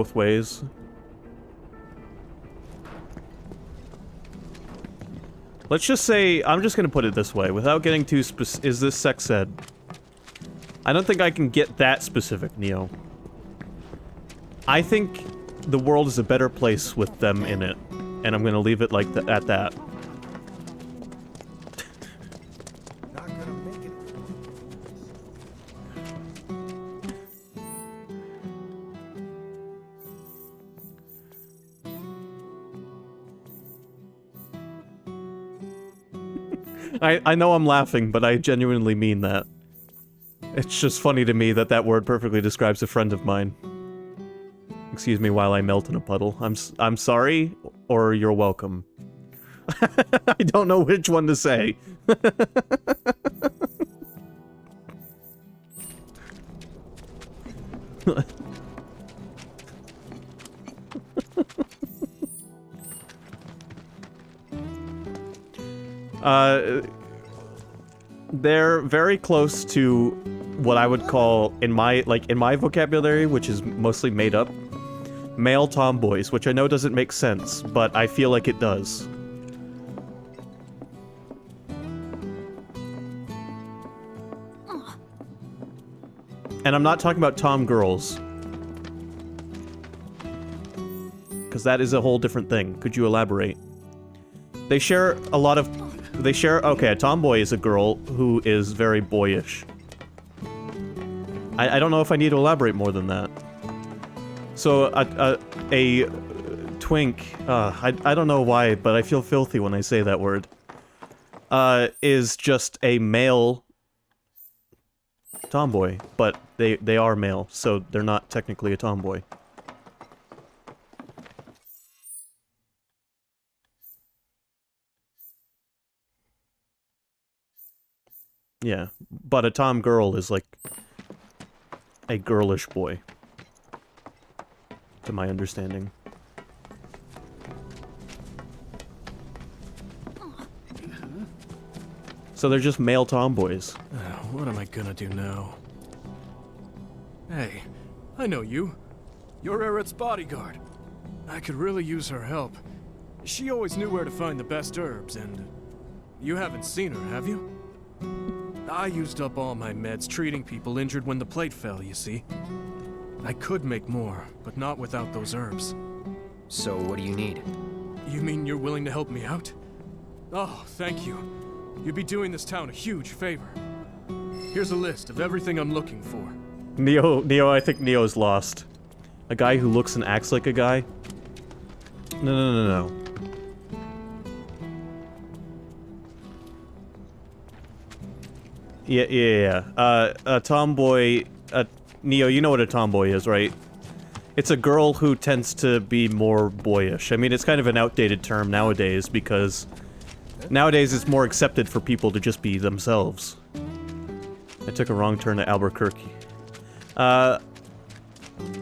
both ways. Let's just say, I'm just gonna put it this way, without getting too is this sex ed? I don't think I can get that specific, Neo. I think the world is a better place with them in it, and I'm gonna leave it like at that. Not gonna make it. I know I'm laughing, but I genuinely mean that. It's just funny to me that that word perfectly describes a friend of mine. Excuse me while I melt in a puddle. I'm sorry, or you're welcome. I don't know which one to say. They're very close to what I would call, in my vocabulary, which is mostly made up, male tomboys, which I know doesn't make sense, but I feel like it does. And I'm not talking about tom girls. Because that is a whole different thing. Could you elaborate? They share a lot of... okay, a tomboy is a girl who is very boyish. I don't know if I need to elaborate more than that. So, a twink, I don't know why, but I feel filthy when I say that word, is just a male tomboy, but they are male, so they're not technically a tomboy. Yeah, but a tom girl is like a girlish boy, to my understanding. So they're just male tomboys. What am I gonna do now? Hey, I know you. You're Eret's bodyguard. I could really use her help. She always knew where to find the best herbs, and you haven't seen her, have you? I used up all my meds treating people injured when the plate fell, you see. I could make more, but not without those herbs. So what do you need? You mean you're willing to help me out? Oh, thank you. You'd be doing this town a huge favor. Here's a list of everything I'm looking for. Neo, I think Neo's lost. A guy who looks and acts like a guy? No. Yeah. A tomboy... Neo, you know what a tomboy is, right? It's a girl who tends to be more boyish. I mean, it's kind of an outdated term nowadays, because... nowadays it's more accepted for people to just be themselves. I took a wrong turn to Albuquerque.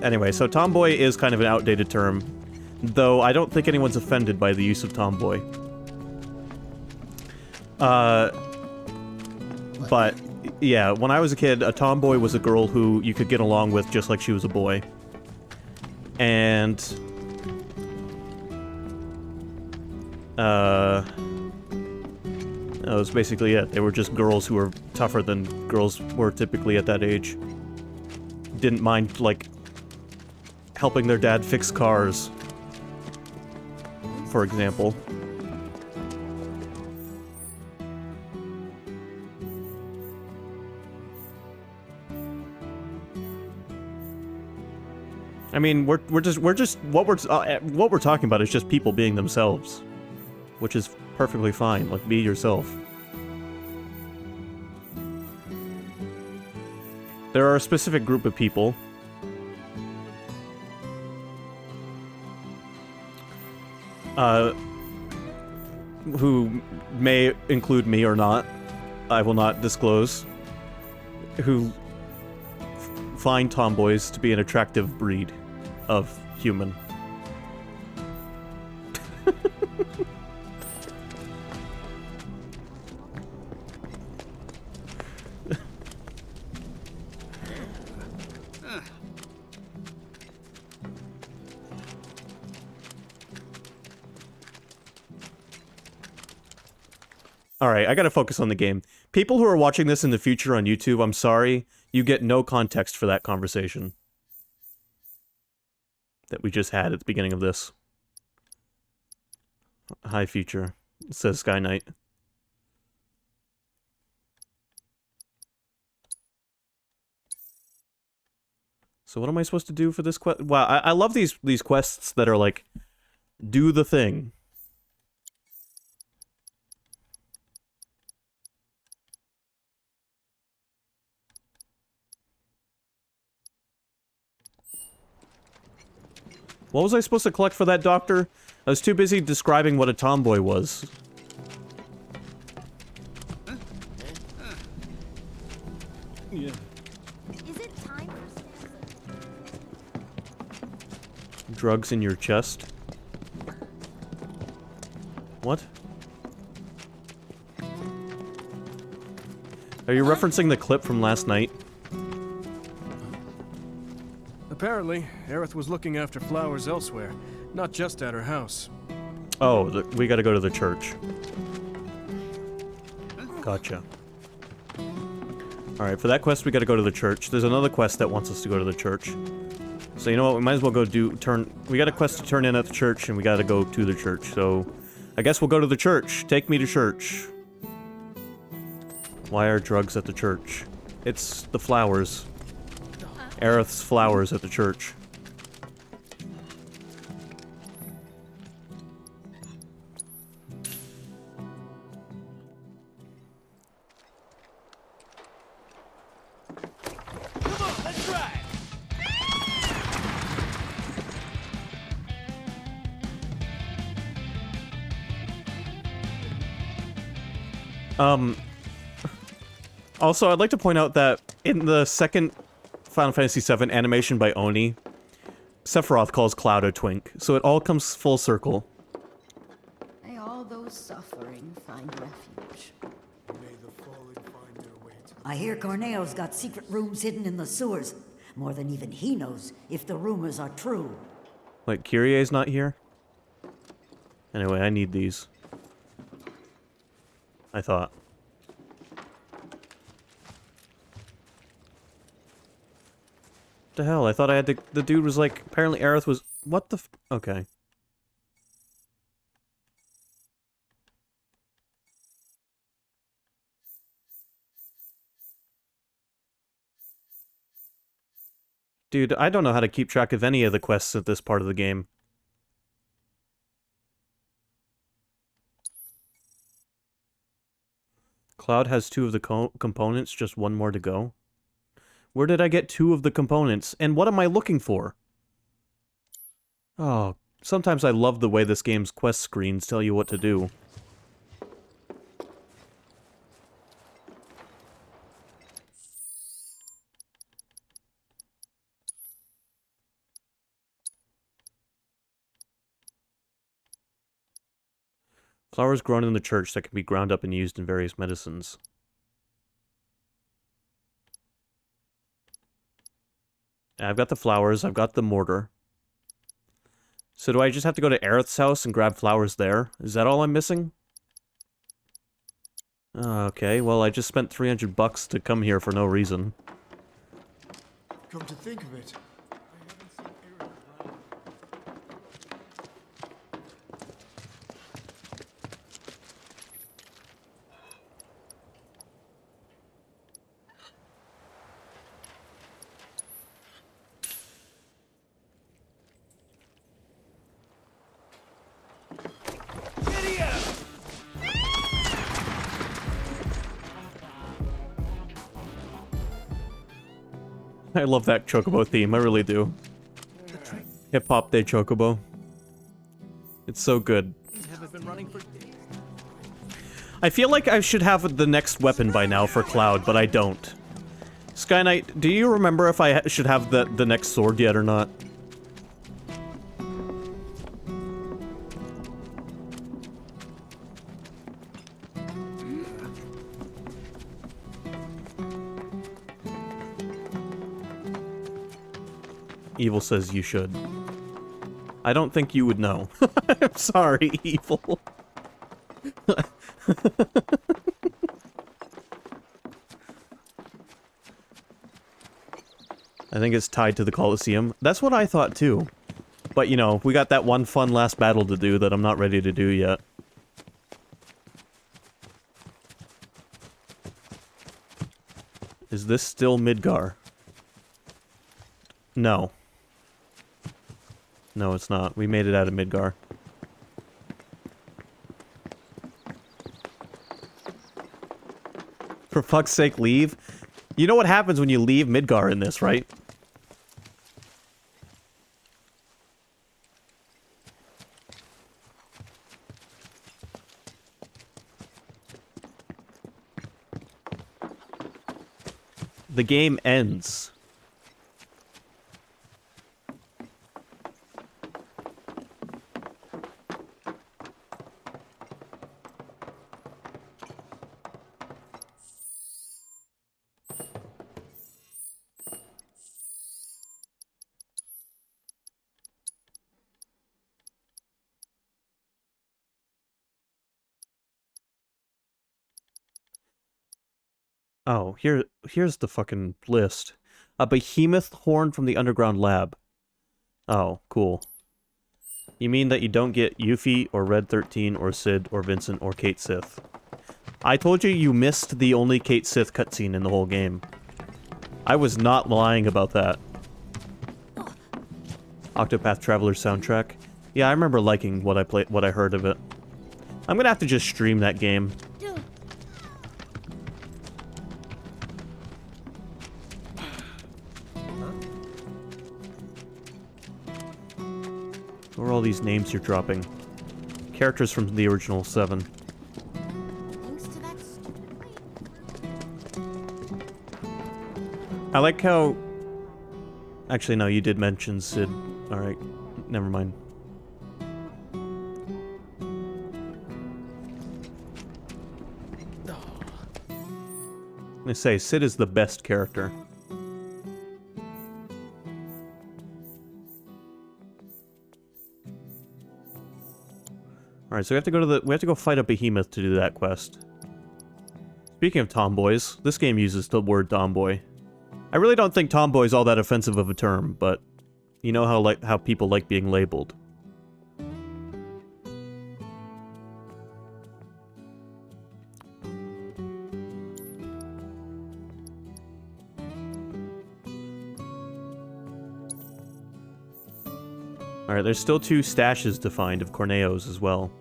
Anyway, so tomboy is kind of an outdated term, though I don't think anyone's offended by the use of tomboy. But, yeah, when I was a kid, a tomboy was a girl who you could get along with just like she was a boy. And... that was basically it. They were just girls who were tougher than girls were typically at that age. Didn't mind, like, helping their dad fix cars, for example. I mean, we're just what we're talking about is just people being themselves, which is perfectly fine. Like, be yourself. There are a specific group of people who may include me or not, I will not disclose, who find tomboys to be an attractive breed of human. Alright, I gotta focus on the game. People who are watching this in the future on YouTube, I'm sorry, you get no context for that conversation that we just had at the beginning of this. Hi, future, says Sky Knight. So what am I supposed to do for this quest? Wow, I love these quests that are like, do the thing. What was I supposed to collect for that doctor? I was too busy describing what a tomboy was. Yeah. Is it time for Drugs in your chest? What? Are you referencing the clip from last night? Apparently, Aerith was looking after flowers elsewhere, not just at her house. Oh, we gotta go to the church. Gotcha. Alright, for that quest we gotta go to the church. There's another quest that wants us to go to the church. So you know what, we might as well go we got a quest to turn in at the church, and we gotta go to the church, so... I guess we'll go to the church. Take me to church. Why are drugs at the church? It's the flowers. Aerith's flowers at the church. Also, I'd like to point out that in the second Final Fantasy VII animation by Oni, Sephiroth calls Cloud a twink, so it all comes full circle. May all those suffering find refuge. May the fallen find their way to I hear Corneo's got secret rooms hidden in the sewers. More than even he knows, if the rumors are true. Like, Kyrie's not here? Anyway, I need these. I thought. What the hell? I thought I had to... The dude was like... Apparently Aerith was... What the f... Okay. Dude, I don't know how to keep track of any of the quests at this part of the game. Cloud has 2 of the components, just 1 more to go. Where did I get 2 of the components? And what am I looking for? Oh, sometimes I love the way this game's quest screens tell you what to do. Flowers grown in the church that can be ground up and used in various medicines. I've got the flowers, I've got the mortar. So do I just have to go to Aerith's house and grab flowers there? Is that all I'm missing? Okay, well I just spent $300 to come here for no reason. come to think of it. I love that Chocobo theme, I really do. Hip-hop Day Chocobo. It's so good. I feel like I should have the next weapon by now for Cloud, but I don't. Sky Knight, do you remember if I should have the next sword yet or not? Evil says you should. I don't think you would know. I'm sorry, Evil. I think it's tied to the Colosseum. That's what I thought too. But, you know, we got that one fun last battle to do that I'm not ready to do yet. Is this still Midgar? No. No, it's not. We made it out of Midgar. For fuck's sake, leave? You know what happens when you leave Midgar in this, right? The game ends. Oh, here's the fucking list. A behemoth horn from the underground lab. Oh, cool. You mean that you don't get Yuffie, or Red 13, or Sid, or Vincent, or Kate Sith. I told you you missed the only Kate Sith cutscene in the whole game. I was not lying about that. Octopath Traveler soundtrack. Yeah, I remember liking what I heard of it. I'm gonna have to just stream that game. What are all these names you're dropping? Characters from the original 7. Thanks to that stupid lady. I like how... Actually, no, you did mention Sid. Alright, never mind. I say, Sid is the best character. Alright, so we have to go fight a behemoth to do that quest. Speaking of tomboys, this game uses the word tomboy. I really don't think tomboy is all that offensive of a term, but you know how people like being labeled. Alright, there's still 2 stashes to find of Corneos as well.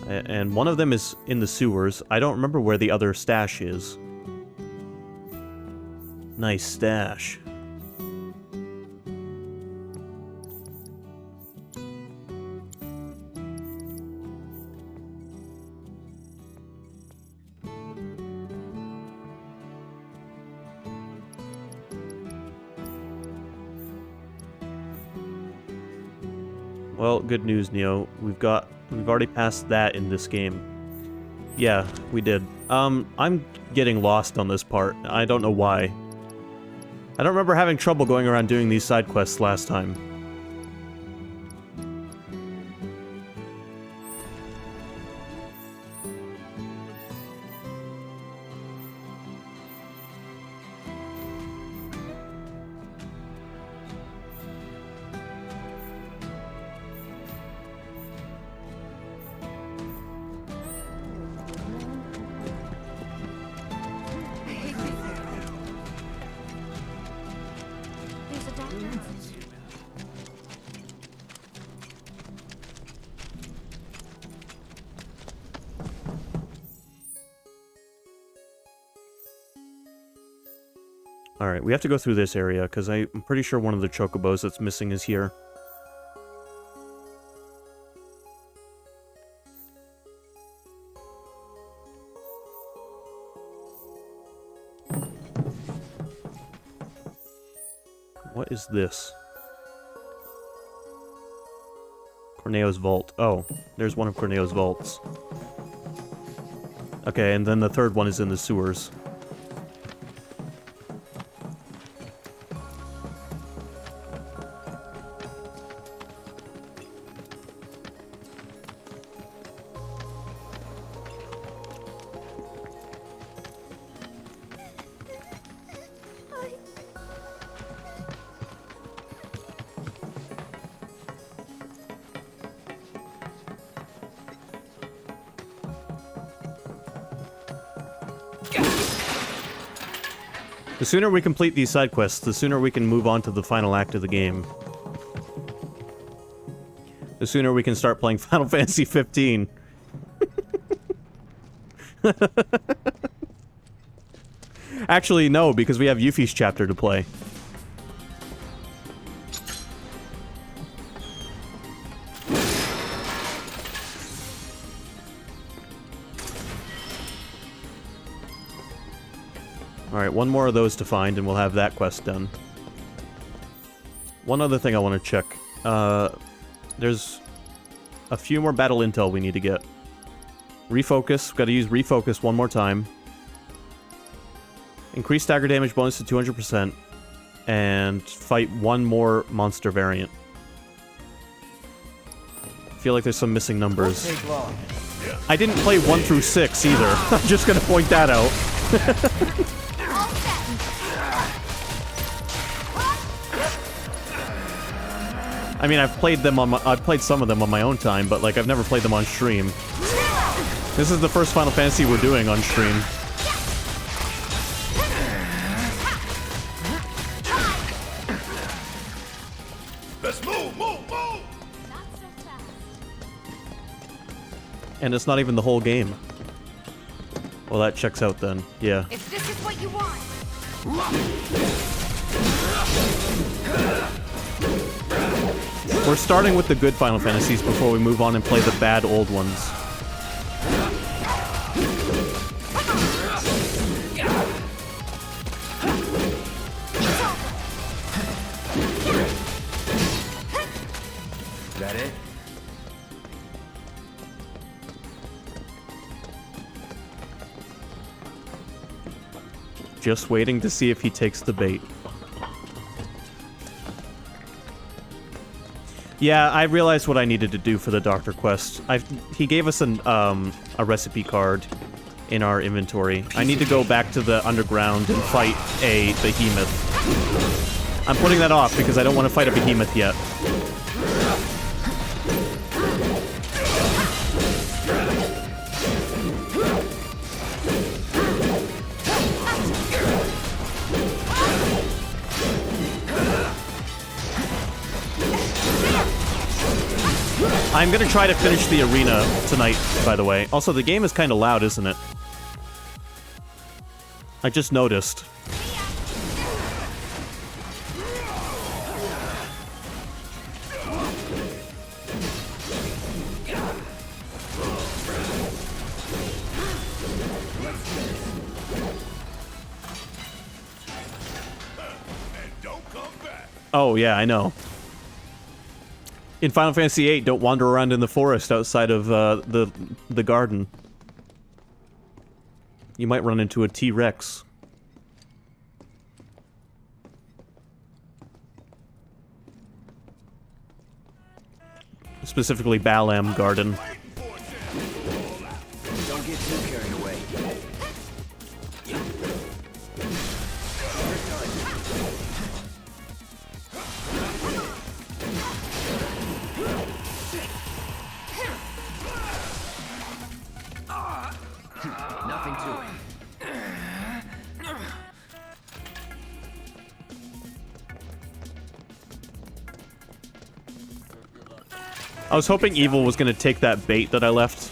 And one of them is in the sewers. I don't remember where the other stash is. Nice stash. Well, good news, Neo. We've already passed that in this game. Yeah, we did. I'm getting lost on this part. I don't know why. I don't remember having trouble going around doing these side quests last time. There's a doctor. Alright, we have to go through this area, because I'm pretty sure one of the chocobos that's missing is here. What is this? Corneo's vault. Oh, there's one of Corneo's vaults. Okay, and then the third one is in the sewers. The sooner we complete these side quests, the sooner we can move on to the final act of the game. The sooner we can start playing Final Fantasy 15. Actually, no, because we have Yuffie's chapter to play. Alright, one more of those to find, and we'll have that quest done. One other thing I want to check. There's a few more battle intel we need to get. Refocus. Gotta use refocus one more time. Increase stagger damage bonus to 200%. And fight one more monster variant. I feel like there's some missing numbers. Won't take long. I didn't play 1 through 6 either. I'm just gonna point that out. I mean, I've played some of them on my own time, but like I've never played them on stream. This is the first Final Fantasy we're doing on stream. Let's move, move, move! Not so fast. And it's not even the whole game. Well, that checks out then. Yeah. If this is what you want. We're starting with the good Final Fantasies before we move on and play the bad old ones. Is that it? Just waiting to see if he takes the bait. Yeah, I realized what I needed to do for the Doctor quest. He gave us a recipe card in our inventory. I need to go back to the underground and fight a behemoth. I'm putting that off because I don't want to fight a behemoth yet. I'm gonna try to finish the arena tonight, by the way. Also, the game is kind of loud, isn't it? I just noticed. Oh, yeah, I know. In Final Fantasy VIII, don't wander around in the forest outside of the garden. You might run into a T-Rex. Specifically, Balam Garden. Don't get too carried away. Nothing to it. I was hoping Evil was gonna take that bait that I left.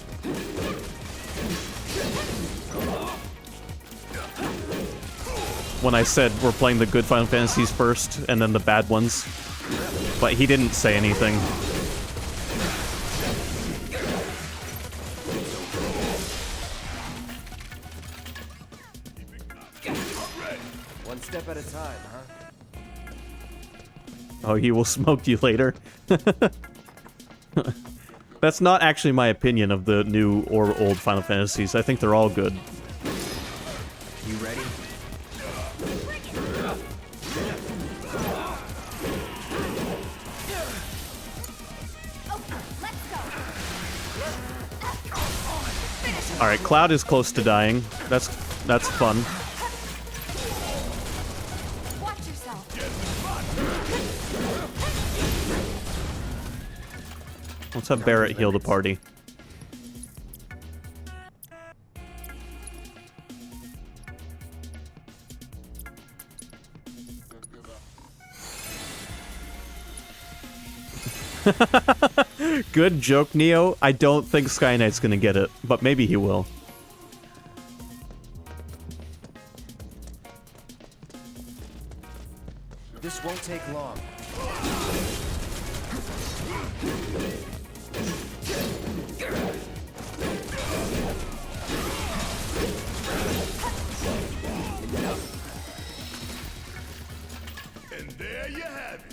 When I said we're playing the good Final Fantasies first, and then the bad ones. But he didn't say anything. One step at a time, huh? Oh, he will smoke you later. That's not actually my opinion of the new or old Final Fantasies. I think they're all good. You ready? Alright, Cloud is close to dying. That's fun. Watch yourself. Let's have Barrett heal the party. Good joke, Neo. I don't think Sky Knight's gonna get it, but maybe he will. This won't take long. And there you have it.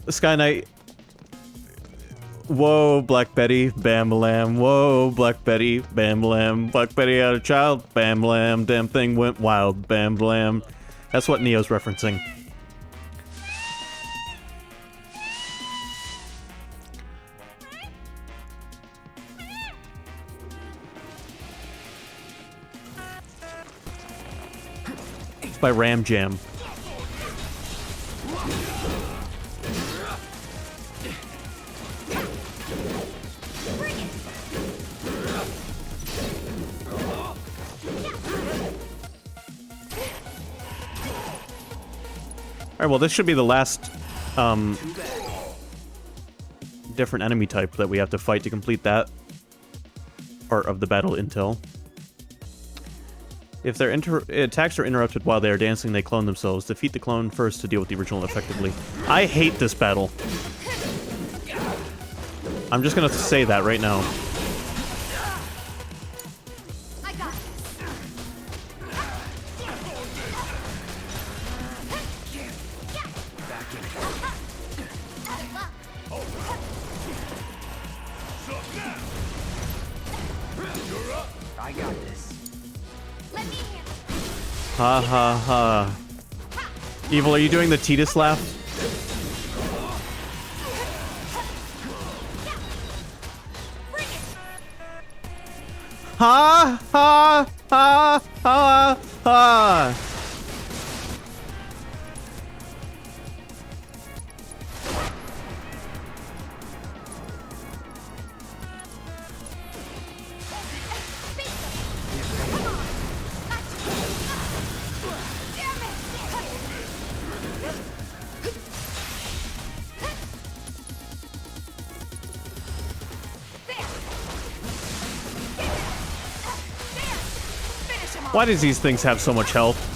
Sky Knight. Whoa, Black Betty, bam lamb. Whoa, Black Betty, bam lamb. Black Betty had a child, bam lamb. Damn thing went wild, bam lamb. That's what Neo's referencing. It's by Ram Jam. Alright, well this should be the last, different enemy type that we have to fight to complete that part of the battle intel. If their attacks are interrupted while they are dancing, they clone themselves. Defeat the clone first to deal with the original effectively. I hate this battle. I'm just gonna say that right now. I got this. I got this. Let me handle Ha ha ha. Evil, are you doing the Titus laugh? Ha ha ha ha ha. Why does these things have so much health?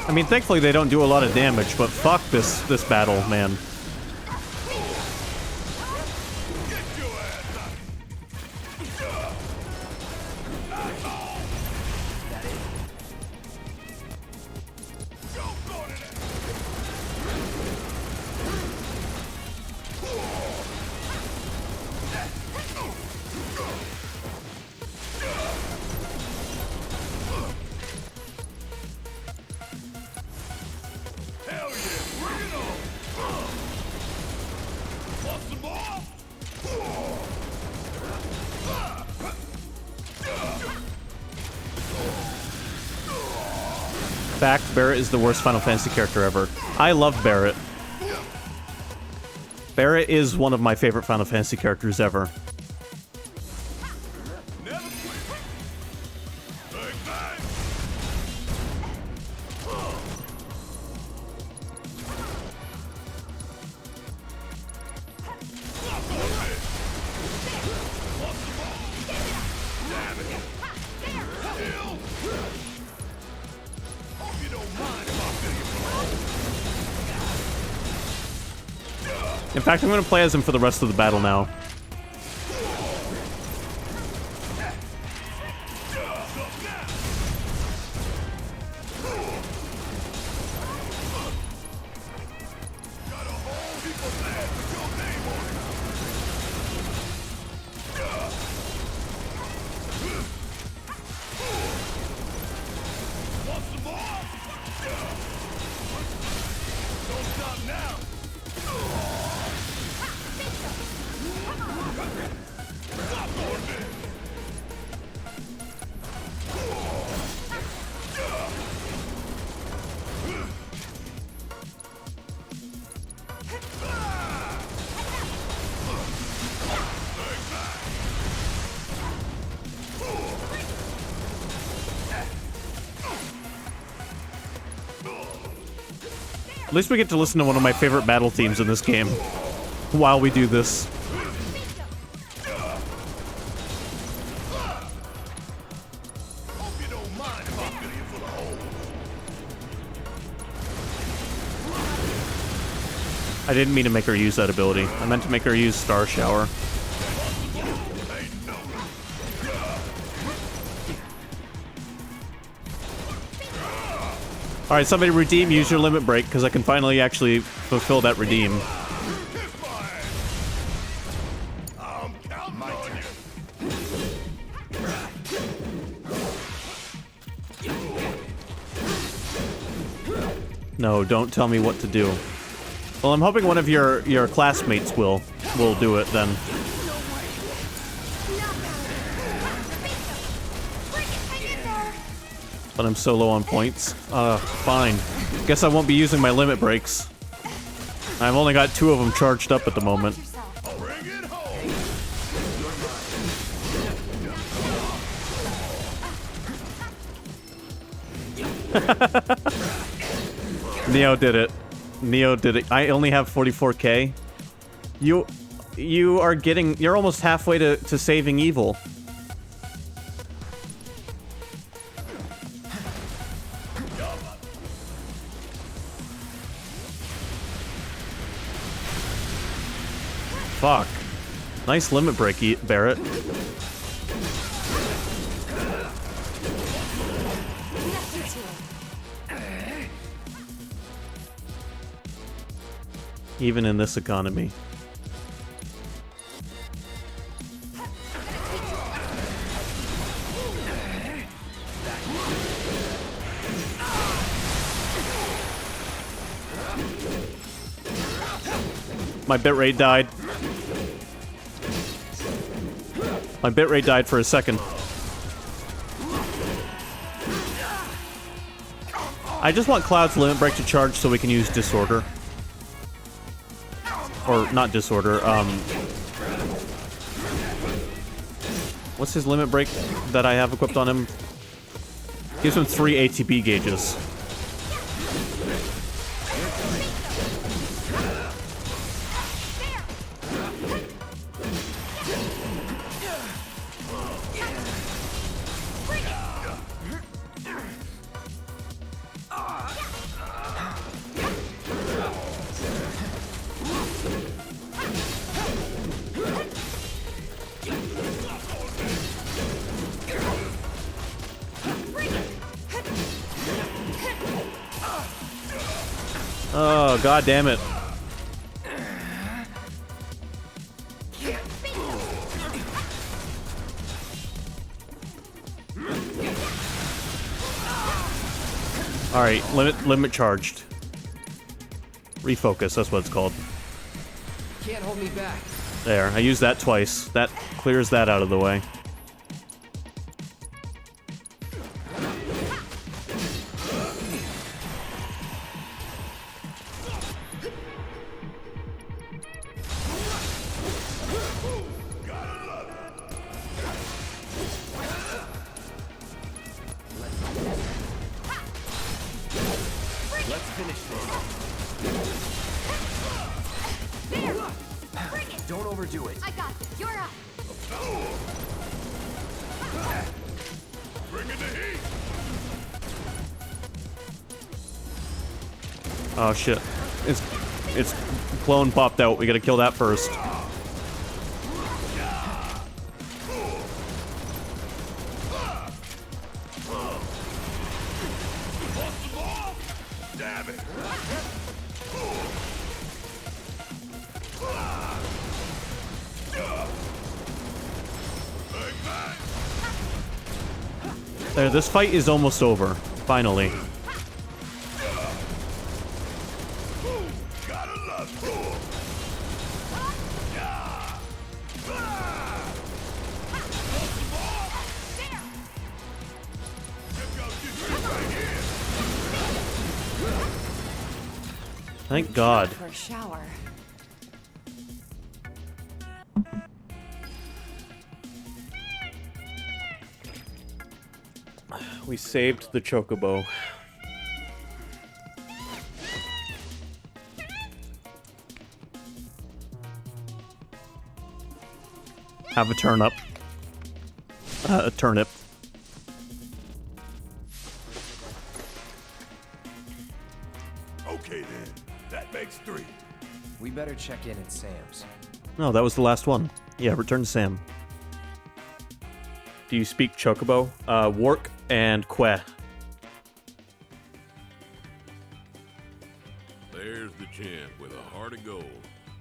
I mean, thankfully they don't do a lot of damage, but fuck this battle, man. Fact, Barret is the worst Final Fantasy character ever. I love Barret. Barret is one of my favorite Final Fantasy characters ever. In fact, I'm gonna play as him for the rest of the battle now. At least we get to listen to one of my favorite battle themes in this game while we do this. I didn't mean to make her use that ability. I meant to make her use Star Shower. Alright, somebody redeem, use your limit break, because I can finally actually fulfill that redeem. No, don't tell me what to do. Well, I'm hoping one of your classmates will do it then. But I'm so low on points. Fine. Guess I won't be using my limit breaks. I've only got 2 of them charged up at the moment. Neo did it. Neo did it. I only have 44k. You're almost halfway to saving evil. Fuck. Nice limit break, Barrett. Even in this economy. My bitrate died. My bitrate died for a second. I just want Cloud's limit break to charge so we can use Disorder. Or not Disorder, what's his limit break that I have equipped on him? Gives him 3 ATB gauges. Oh, god damn it. Alright, limit charged. Refocus, that's what it's called. Can't hold me back. There, I used that twice. That clears that out of the way. Let's finish this. There! Bring it! Don't overdo it. I got this. You're up. Bring in the heat. Oh shit. It's its clone popped out. We gotta kill that first. Damn it! There, this fight is almost over. Finally. Gotta love you. Thank God. For a shower. We saved the chocobo. Have a turnip. A turnip. Okay then, that makes 3. We better check in at Sam's. No, that was the last one. Yeah, return to Sam. Do you speak chocobo? Work and que. There's the champ with a heart of gold.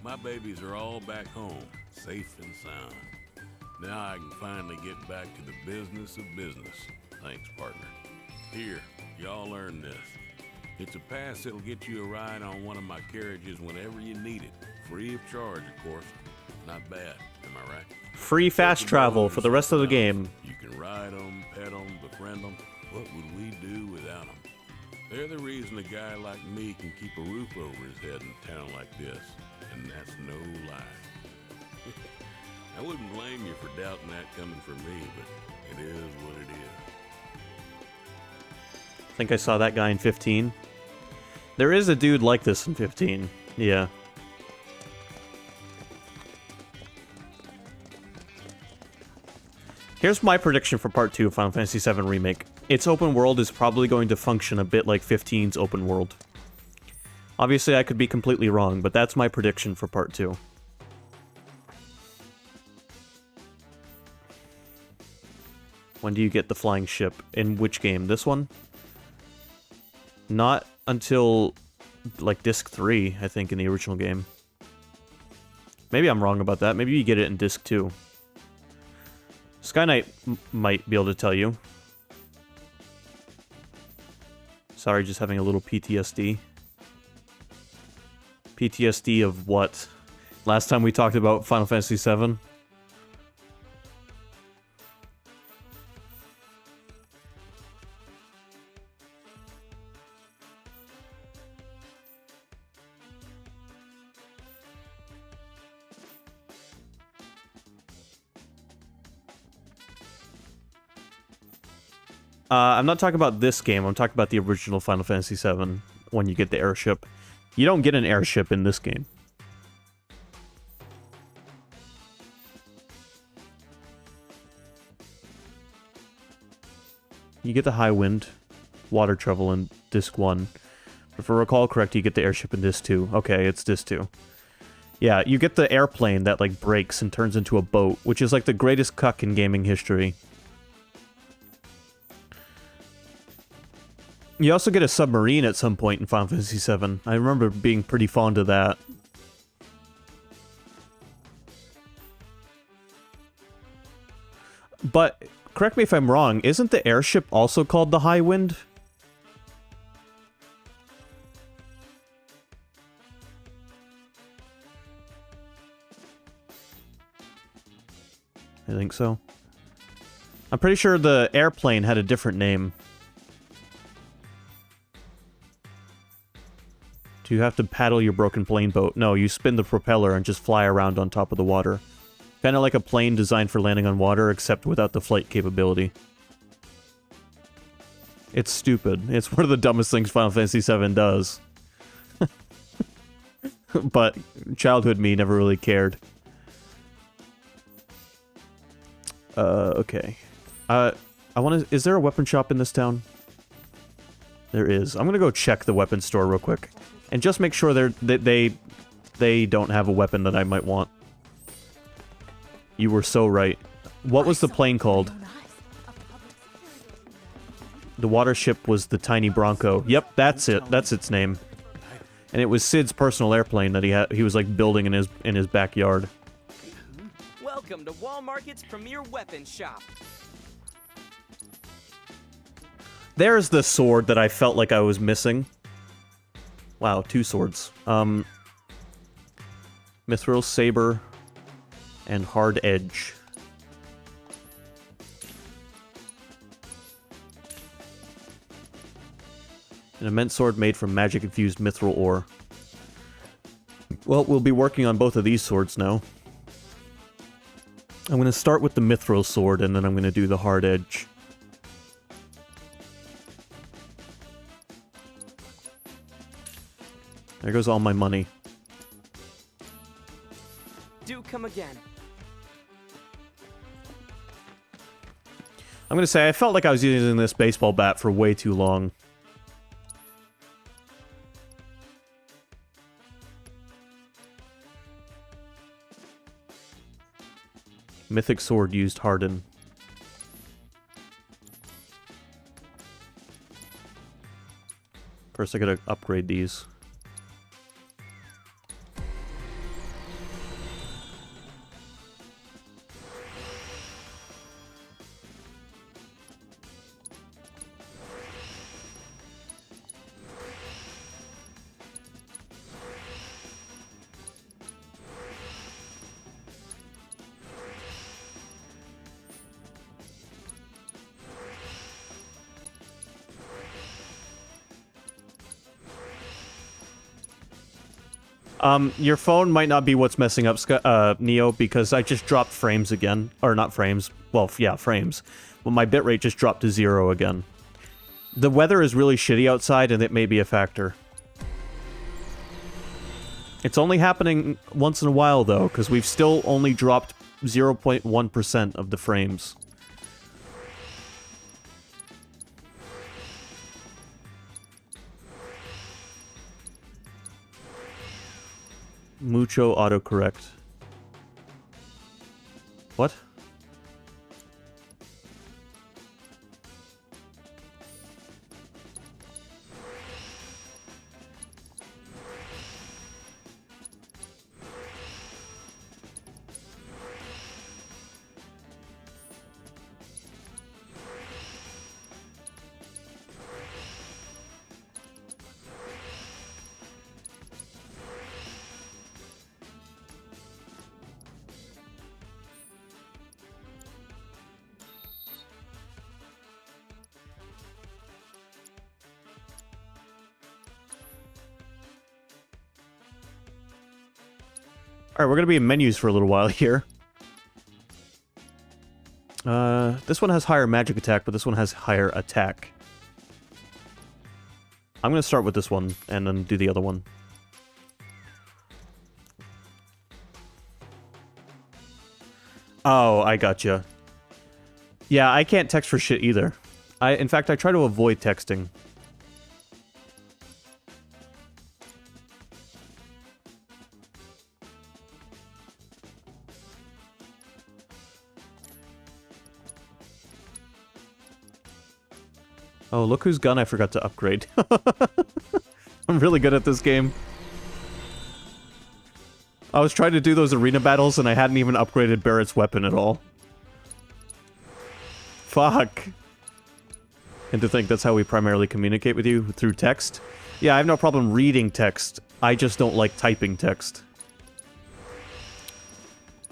My babies are all back home, safe and sound. Now I can finally get back to the business of business. Thanks, partner. Here, y'all earn this. It's a pass that'll get you a ride on one of my carriages whenever you need it. Free of charge, of course. Not bad, am I right? Free fast travel for the rest of the game. You can ride them, pet them, befriend them. What would we do without them? They're the reason a guy like me can keep a roof over his head in a town like this. And that's no lie. I wouldn't blame you for doubting that coming from me, but it is what it is. I think I saw that guy in 15. There is a dude like this in 15. Yeah. Here's my prediction for Part 2 of Final Fantasy VII Remake. Its open world is probably going to function a bit like 15's open world. Obviously, I could be completely wrong, but that's my prediction for Part 2. When do you get the flying ship? In which game? This one? Not until, like, Disc 3, I think, in the original game. Maybe I'm wrong about that. Maybe you get it in Disc 2. Sky Knight might be able to tell you. Sorry, just having a little PTSD. PTSD of what? Last time we talked about Final Fantasy VII? I'm not talking about this game, I'm talking about the original Final Fantasy VII, when you get the airship. You don't get an airship in this game. You get the high wind, water travel in Disc 1. If I recall correct, you get the airship in Disc 2. Okay, it's Disc 2. Yeah, you get the airplane that, like, breaks and turns into a boat, which is, like, the greatest cuck in gaming history. You also get a submarine at some point in Final Fantasy VII. I remember being pretty fond of that. But, correct me if I'm wrong, isn't the airship also called the High Wind? I think so. I'm pretty sure the airplane had a different name. Do you have to paddle your broken plane boat? No, you spin the propeller and just fly around on top of the water. Kind of like a plane designed for landing on water, except without the flight capability. It's stupid. It's one of the dumbest things Final Fantasy VII does. But childhood me never really cared. Okay. I want to... Is there a weapon shop in this town? There is. I'm gonna go check the weapon store real quick. And just make sure they don't have a weapon that I might want. You were so right. What was the plane called? The water ship was the Tiny Bronco. Yep, that's it. That's its name. And it was Sid's personal airplane that he was like building in his backyard. Welcome to Wall Market's premier weapon shop. There's the sword that I felt like I was missing. Wow, 2 swords. Mithril Saber and Hard Edge. An immense sword made from magic-infused mithril ore. Well, we'll be working on both of these swords now. I'm going to start with the mithril sword, and then I'm going to do the hard edge. There goes all my money. Do come again. I'm going to say, I felt like I was using this baseball bat for way too long. Mythic sword used harden. First I gotta upgrade these. Your phone might not be what's messing up, Neo, because I just dropped frames again. Or not frames. Well, yeah, frames. Well, my bitrate just dropped to 0 again. The weather is really shitty outside, and it may be a factor. It's only happening once in a while, though, because we've still only dropped 0.1% of the frames. Mucho autocorrect. What? Alright, we're gonna be in menus for a little while here. This one has higher magic attack, but this one has higher attack. I'm gonna start with this one, and then do the other one. Oh, I gotcha. Yeah, I can't text for shit either. In fact, I try to avoid texting. Oh, look whose gun I forgot to upgrade. I'm really good at this game. I was trying to do those arena battles and I hadn't even upgraded Barrett's weapon at all. Fuck. And to think that's how we primarily communicate with you, through text? Yeah, I have no problem reading text. I just don't like typing text.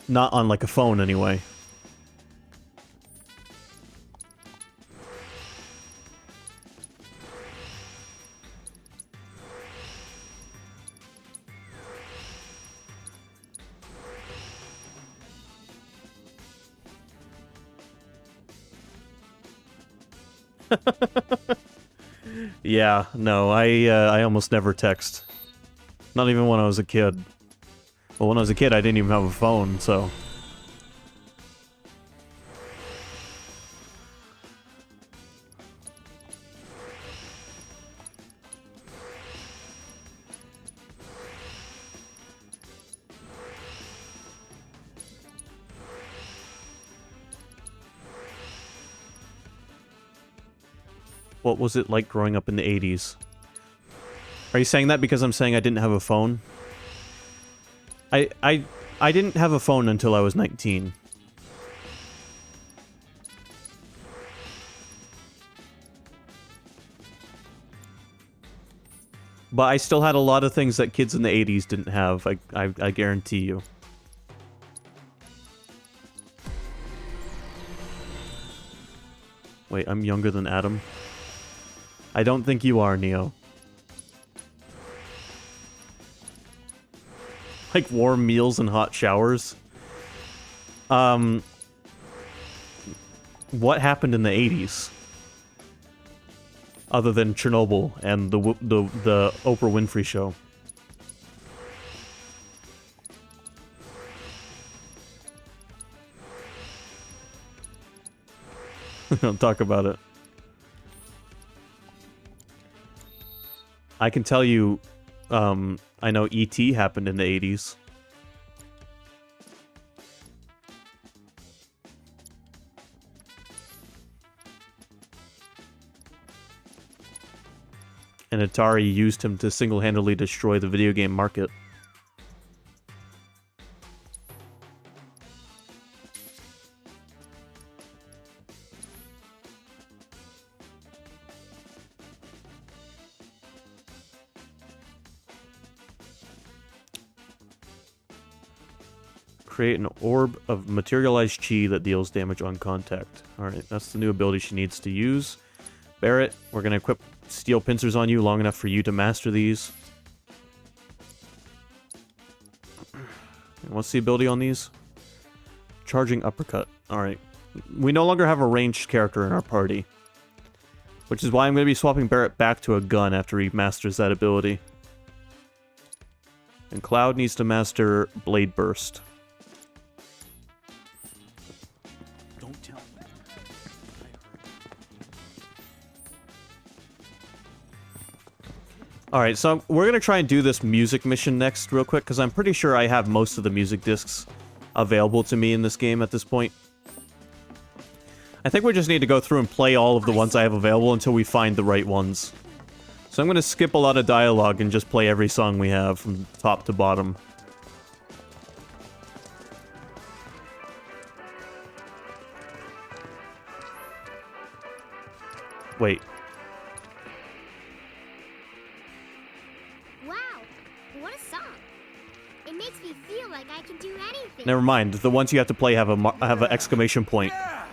Not on, like, a phone, anyway. Yeah, no, I almost never text. Not even when I was a kid. Well, when I was a kid, I didn't even have a phone, so... what was it like growing up in the 80s? Are you saying that because I'm saying I didn't have a phone? I didn't have a phone until I was 19. But I still had a lot of things that kids in the 80s didn't have, I guarantee you. Wait, I'm younger than Adam? I don't think you are, Neo. Like warm meals and hot showers? What happened in the 80s? Other than Chernobyl and the Oprah Winfrey show. Don't talk about it. I can tell you, I know E.T. happened in the 80s. And Atari used him to single-handedly destroy the video game market. Create an orb of materialized chi that deals damage on contact. Alright, that's the new ability she needs to use. Barrett, we're going to equip steel pincers on you long enough for you to master these. What's the ability on these? Charging uppercut. Alright. We no longer have a ranged character in our party. Which is why I'm going to be swapping Barrett back to a gun after he masters that ability. And Cloud needs to master Blade Burst. Alright, so we're going to try and do this music mission next real quick, because I'm pretty sure I have most of the music discs available to me in this game at this point. I think we just need to go through and play all of the ones I have available until we find the right ones. So I'm going to skip a lot of dialogue and just play every song we have from top to bottom. Wait. Never mind. The ones you have to play have an exclamation point. Yeah!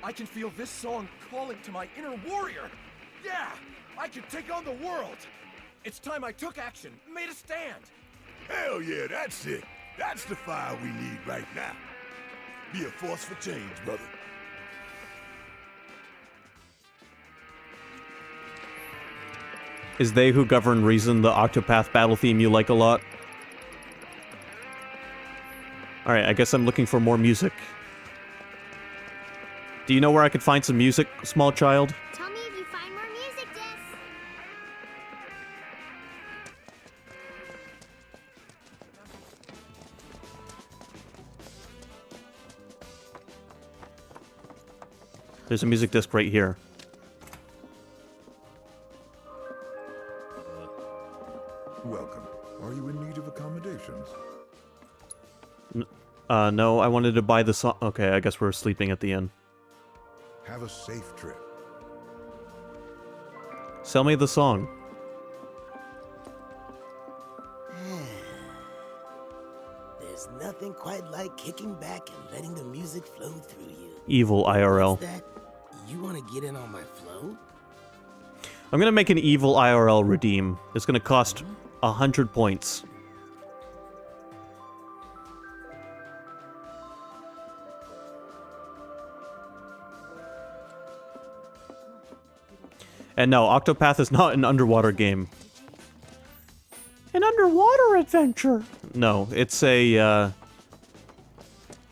I can feel this song calling to my inner warrior. Yeah! I can take on the world. It's time I took action, made a stand. Hell yeah, that's it. That's the fire we need right now. Be a force for change, brother. Is They Who Govern Reason the Octopath battle theme you like a lot? Alright, I guess I'm looking for more music. Do you know where I could find some music, small child? Tell me if you find more music discs. There's a music disc right here. Welcome. Are you in need of accommodations? No, I wanted to buy the song. Okay, I guess we're sleeping at the inn. Have a safe trip. Sell me the song. There's nothing quite like kicking back and letting the music flow through you. Evil IRL. What's that? You want to get in on my flow? I'm gonna make an evil IRL redeem. It's gonna cost 100 points. And no, Octopath is not an underwater game. An underwater adventure! No, it's a,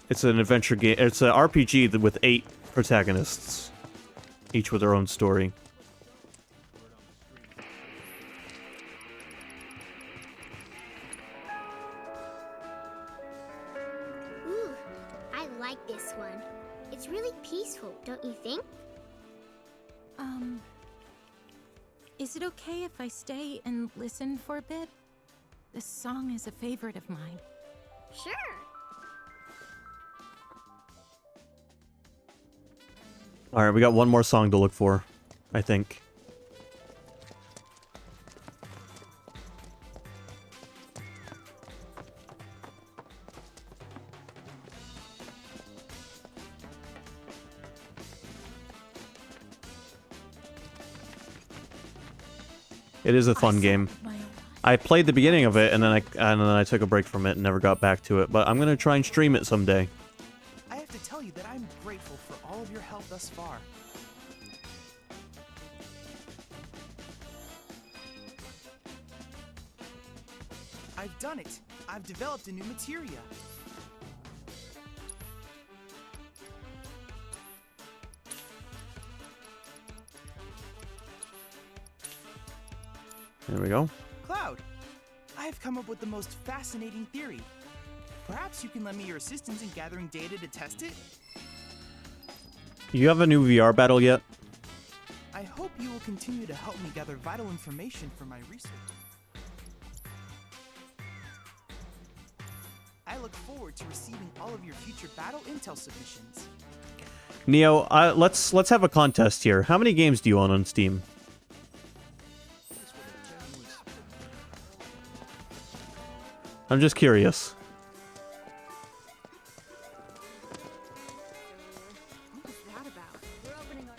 it's an adventure game. It's an RPG with 8 protagonists. Each with their own story. Ooh, I like this one. It's really peaceful, don't you think? Is it okay if I stay and listen for a bit? This song is a favorite of mine. Sure. Alright, we got one more song to look for, I think. It is a fun game. I played the beginning of it and then I took a break from it and never got back to it, but I'm gonna try and stream it someday. I have to tell you that I'm grateful for all of your help thus far. I've done it. I've developed a new materia. There we go. Cloud, I have come up with the most fascinating theory. Perhaps you can lend me your assistance in gathering data to test it? You have a new VR battle yet? I hope you will continue to help me gather vital information for my research. I look forward to receiving all of your future battle intel submissions. Neo, let's have a contest here. How many games do you own on Steam? I'm just curious. What was that about? We're opening our...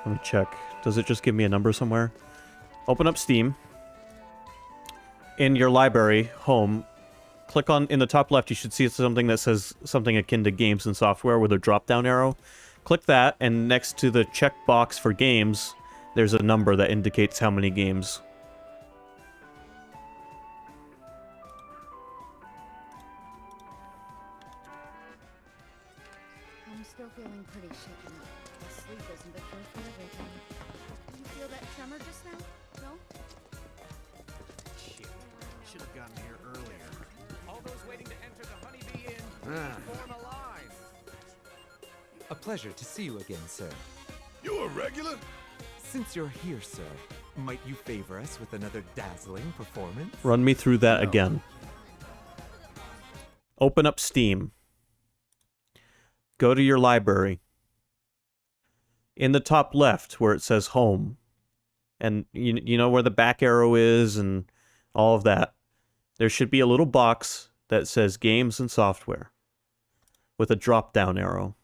Let me check. Does it just give me a number somewhere? Open up Steam. In your library, home, click on, in the top left, you should see something that says something akin to games and software with a drop-down arrow. Click that, and next to the checkbox for games, there's a number that indicates how many games. I'm still feeling pretty shaken up. Sleep isn't the cure for everything. Did you feel that tremor just now? No? Shit. Should have gotten here earlier. All those waiting to enter the Honeybee Inn, Ah. form a line. A pleasure to see you again, sir. You a regular? Since you're here, sir, might you favor us with another dazzling performance? Run me through that No. again. Open up Steam. Go to your library. In the top left, where it says home, and you know where the back arrow is and all of that, there should be a little box that says games and software with a drop-down arrow.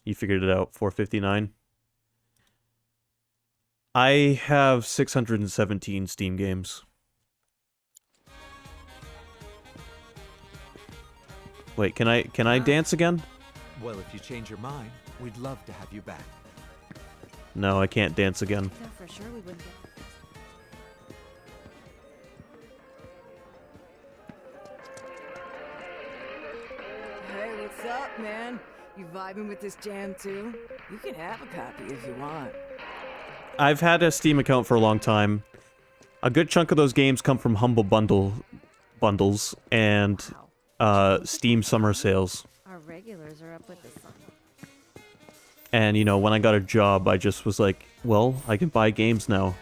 You figured it out, 459. I have 617 Steam games. Wait, can I dance again? Well, if you change your mind, we'd love to have you back. No, I can't dance again. No, for sure we wouldn't get... Hey, what's up, man? You vibing with this jam too? You can have a copy if you want. I've had a Steam account for a long time. A good chunk of those games come from Humble bundles and Steam summer sales. Our regulars are up with the sun. And, you know, when I got a job, I just was like, well, I can buy games now.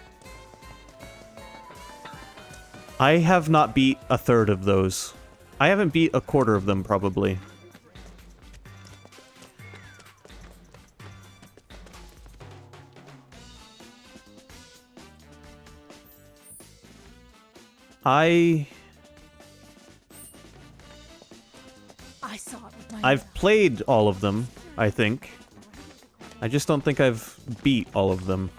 I have not beat a third of those. I haven't beat a quarter of them, probably. I saw it with my I've played all of them, I think. I just don't think I've beat all of them.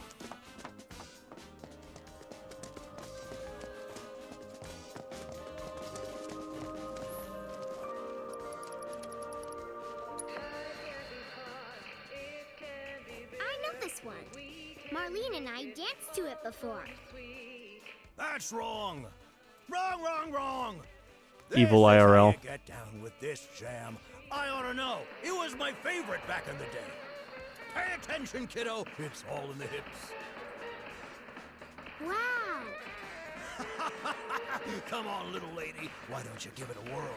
I know this one. Marlene and I danced to it before. That's wrong. Wrong. Evil This is how IRL. you get down with this jam. I ought to know. It was my favorite back in the day. Pay attention, kiddo. It's all in the hips. Wow. Come on, little lady. Why don't you give it a whirl?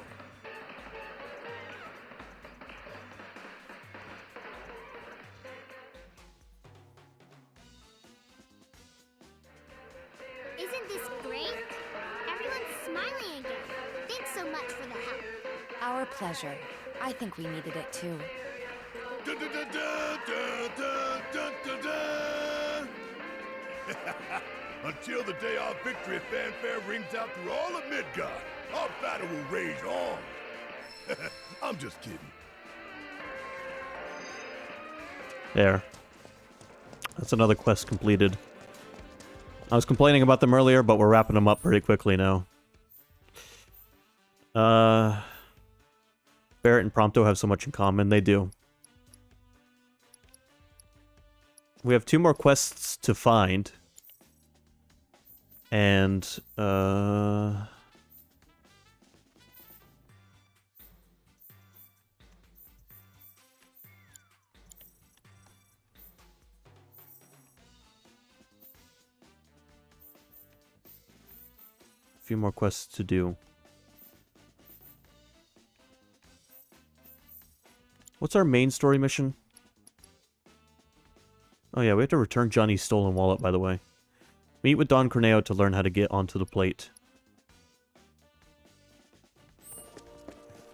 Isn't this great? Everyone's smiling again. Thanks so much for the help. Our pleasure. I think we needed it too. Until the day our victory fanfare rings out through all of Midgard, our battle will rage on. I'm just kidding. There. That's another quest completed. I was complaining about them earlier, but we're wrapping them up pretty quickly now. Barrett and Prompto have so much in common. They do. We have 2 more quests to find. And, a few more quests to do. What's our main story mission? Oh yeah, we have to return Johnny's stolen wallet, by the way. Meet with Don Corneo to learn how to get onto the plate.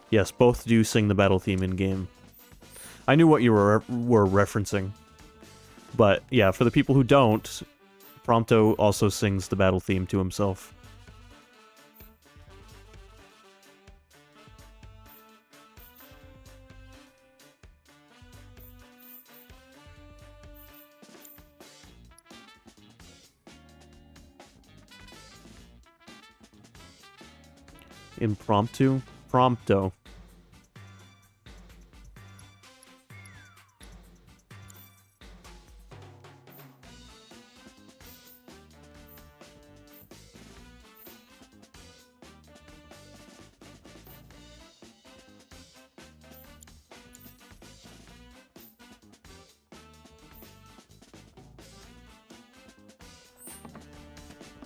Yes, both do sing the battle theme in-game. I knew what you were referencing. But yeah, for the people who don't, Prompto also sings the battle theme to himself. Impromptu? Prompto.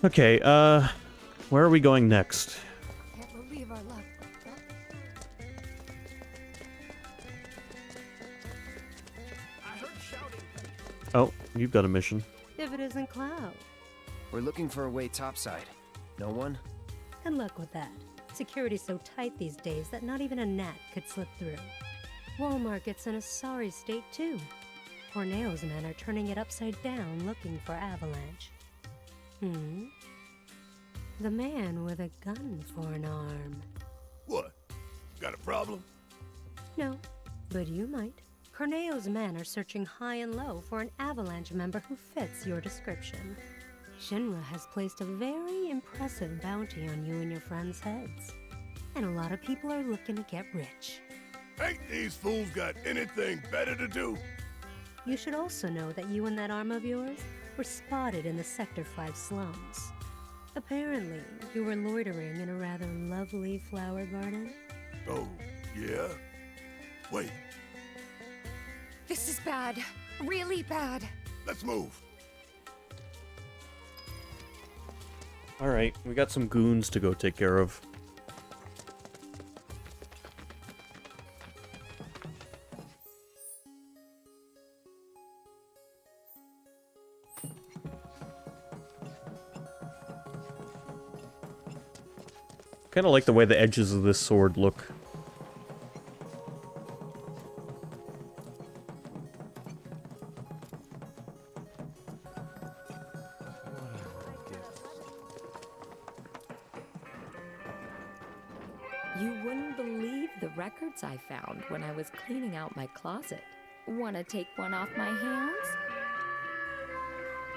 Okay, where are we going next? Can't believe our luck. Oh, you've got a mission. If it isn't Cloud. We're looking for a way topside. No one? And luck with that. Security's so tight these days that not even a gnat could slip through. Wall Market's in a sorry state too. Corneo's men are turning it upside down looking for Avalanche. The man with a gun for an arm. What? Got a problem? No, but you might. Corneo's men are searching high and low for an Avalanche member who fits your description. Shinra has placed a very impressive bounty on you and your friends' heads. And a lot of people are looking to get rich. Ain't these fools got anything better to do? You should also know that you and that arm of yours were spotted in the Sector 5 slums. Apparently, you were loitering in a rather lovely flower garden. Oh, yeah? Wait, This is bad. Really bad. let's move. Alright, we got some goons to go take care of. Kinda like the way the edges of this sword look. You wouldn't believe the records I found when I was cleaning out my closet. Wanna take one off my hands?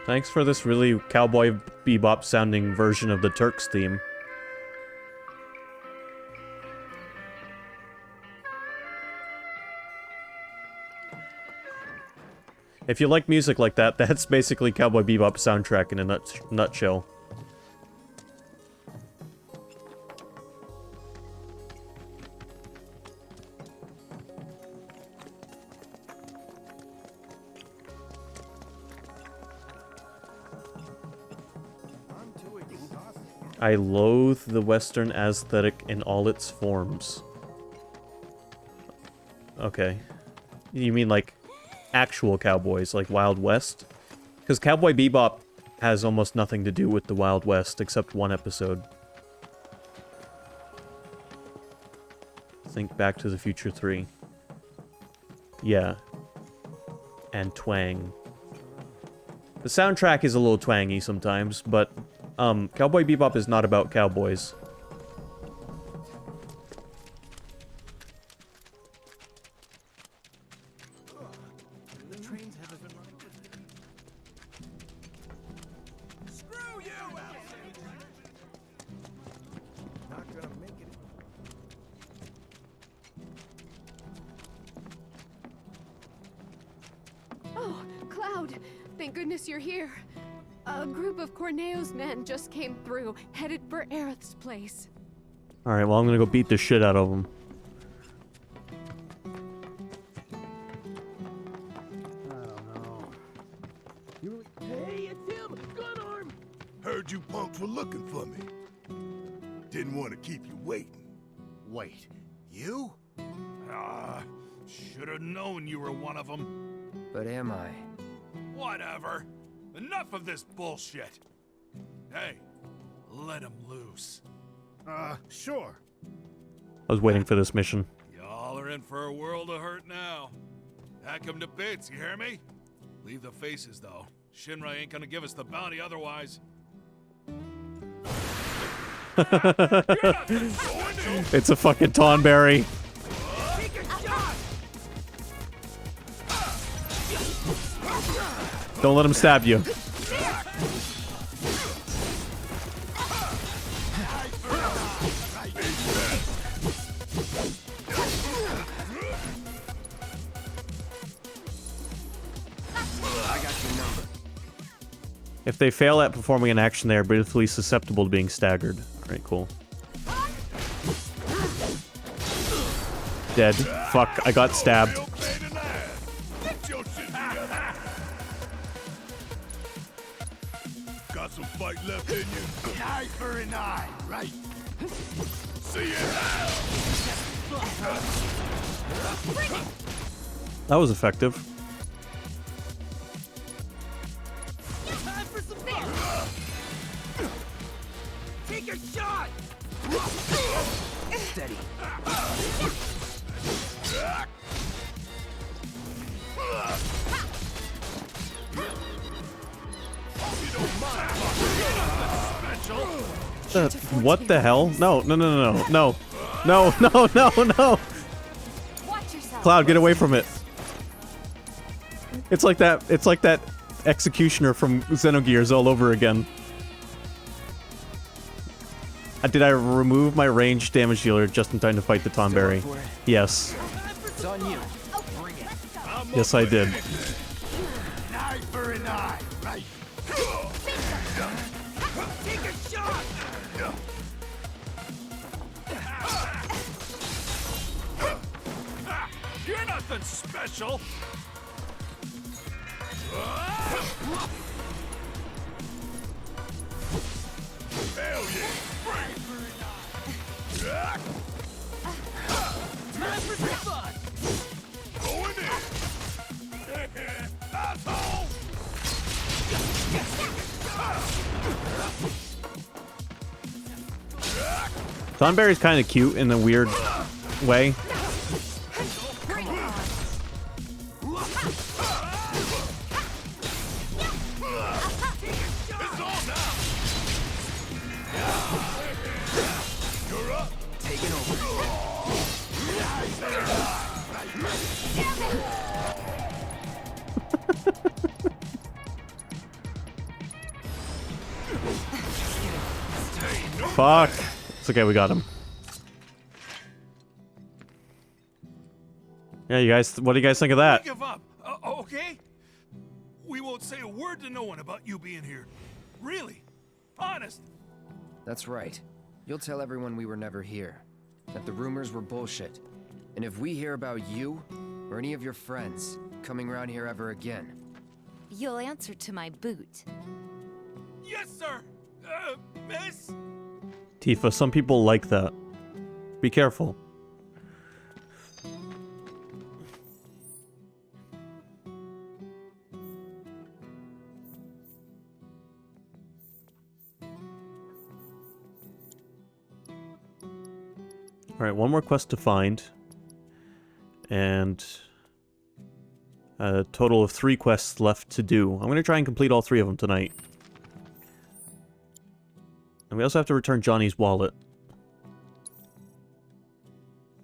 Thanks for this really Cowboy Bebop sounding version of the Turks theme. If you like music like that, that's basically Cowboy Bebop soundtrack in a nutshell. I'm too exhausted. I loathe the Western aesthetic in all its forms. Okay. You mean like actual cowboys, like Wild West? Because Cowboy Bebop has almost nothing to do with the Wild West except one episode. Think Back to the Future 3. Yeah. And twang. The soundtrack is a little twangy sometimes, but Cowboy Bebop is not about cowboys. Oh, Cloud! Thank goodness you're here. A group of Corneo's men just came through, headed for Aerith's place. Alright, well I'm gonna go beat the shit out of them. Hey, it's him! Gun arm! Heard you punks were looking for me. Didn't want to keep you waiting. Wait, you? Should have known you were one of them. But am I? Whatever. Enough of this bullshit. Hey, let him loose. Sure. I was waiting for this mission. Y'all are in for a world of hurt now. Hack 'em to bits, you hear me? Leave the faces, though. Shinra ain't gonna give us the bounty otherwise. It's a fucking Tonberry. Don't let him stab you. If they fail at performing an action, they are briefly susceptible to being staggered. Alright, cool. Dead. Fuck, I got stabbed. Got some fight left in you. Eye for an eye, right? See you now. That was effective. Time for some fun. Take your shot. Steady. What the hell? No, no, no, no, no. No, no, no, no. Cloud, get away from it. It's like that executioner from Xenogears all over again. Did I remove my ranged damage dealer just in time to fight the Tonberry? Yes. It's on you. Bring it. Yes, I did. An eye for an eye, right? Take a shot. You're nothing special. Hell yeah! Bring it! Time for some fun. Going in! Asshole! Tonberry's kind of cute in a weird way. Fuck. It's okay, we got him. Yeah, you guys, what do you guys think of that? Give up, okay? We won't say a word to no one about you being here. Really? Honest? That's right. You'll tell everyone we were never here. That the rumors were bullshit. And if we hear about you, or any of your friends, coming around here ever again... You'll answer to my boot. Yes, sir! Miss? Tifa, some people like that. Be careful. Alright, one more quest to find. And a total of 3 quests left to do. I'm going to try and complete all 3 of them tonight. And we also have to return Johnny's wallet.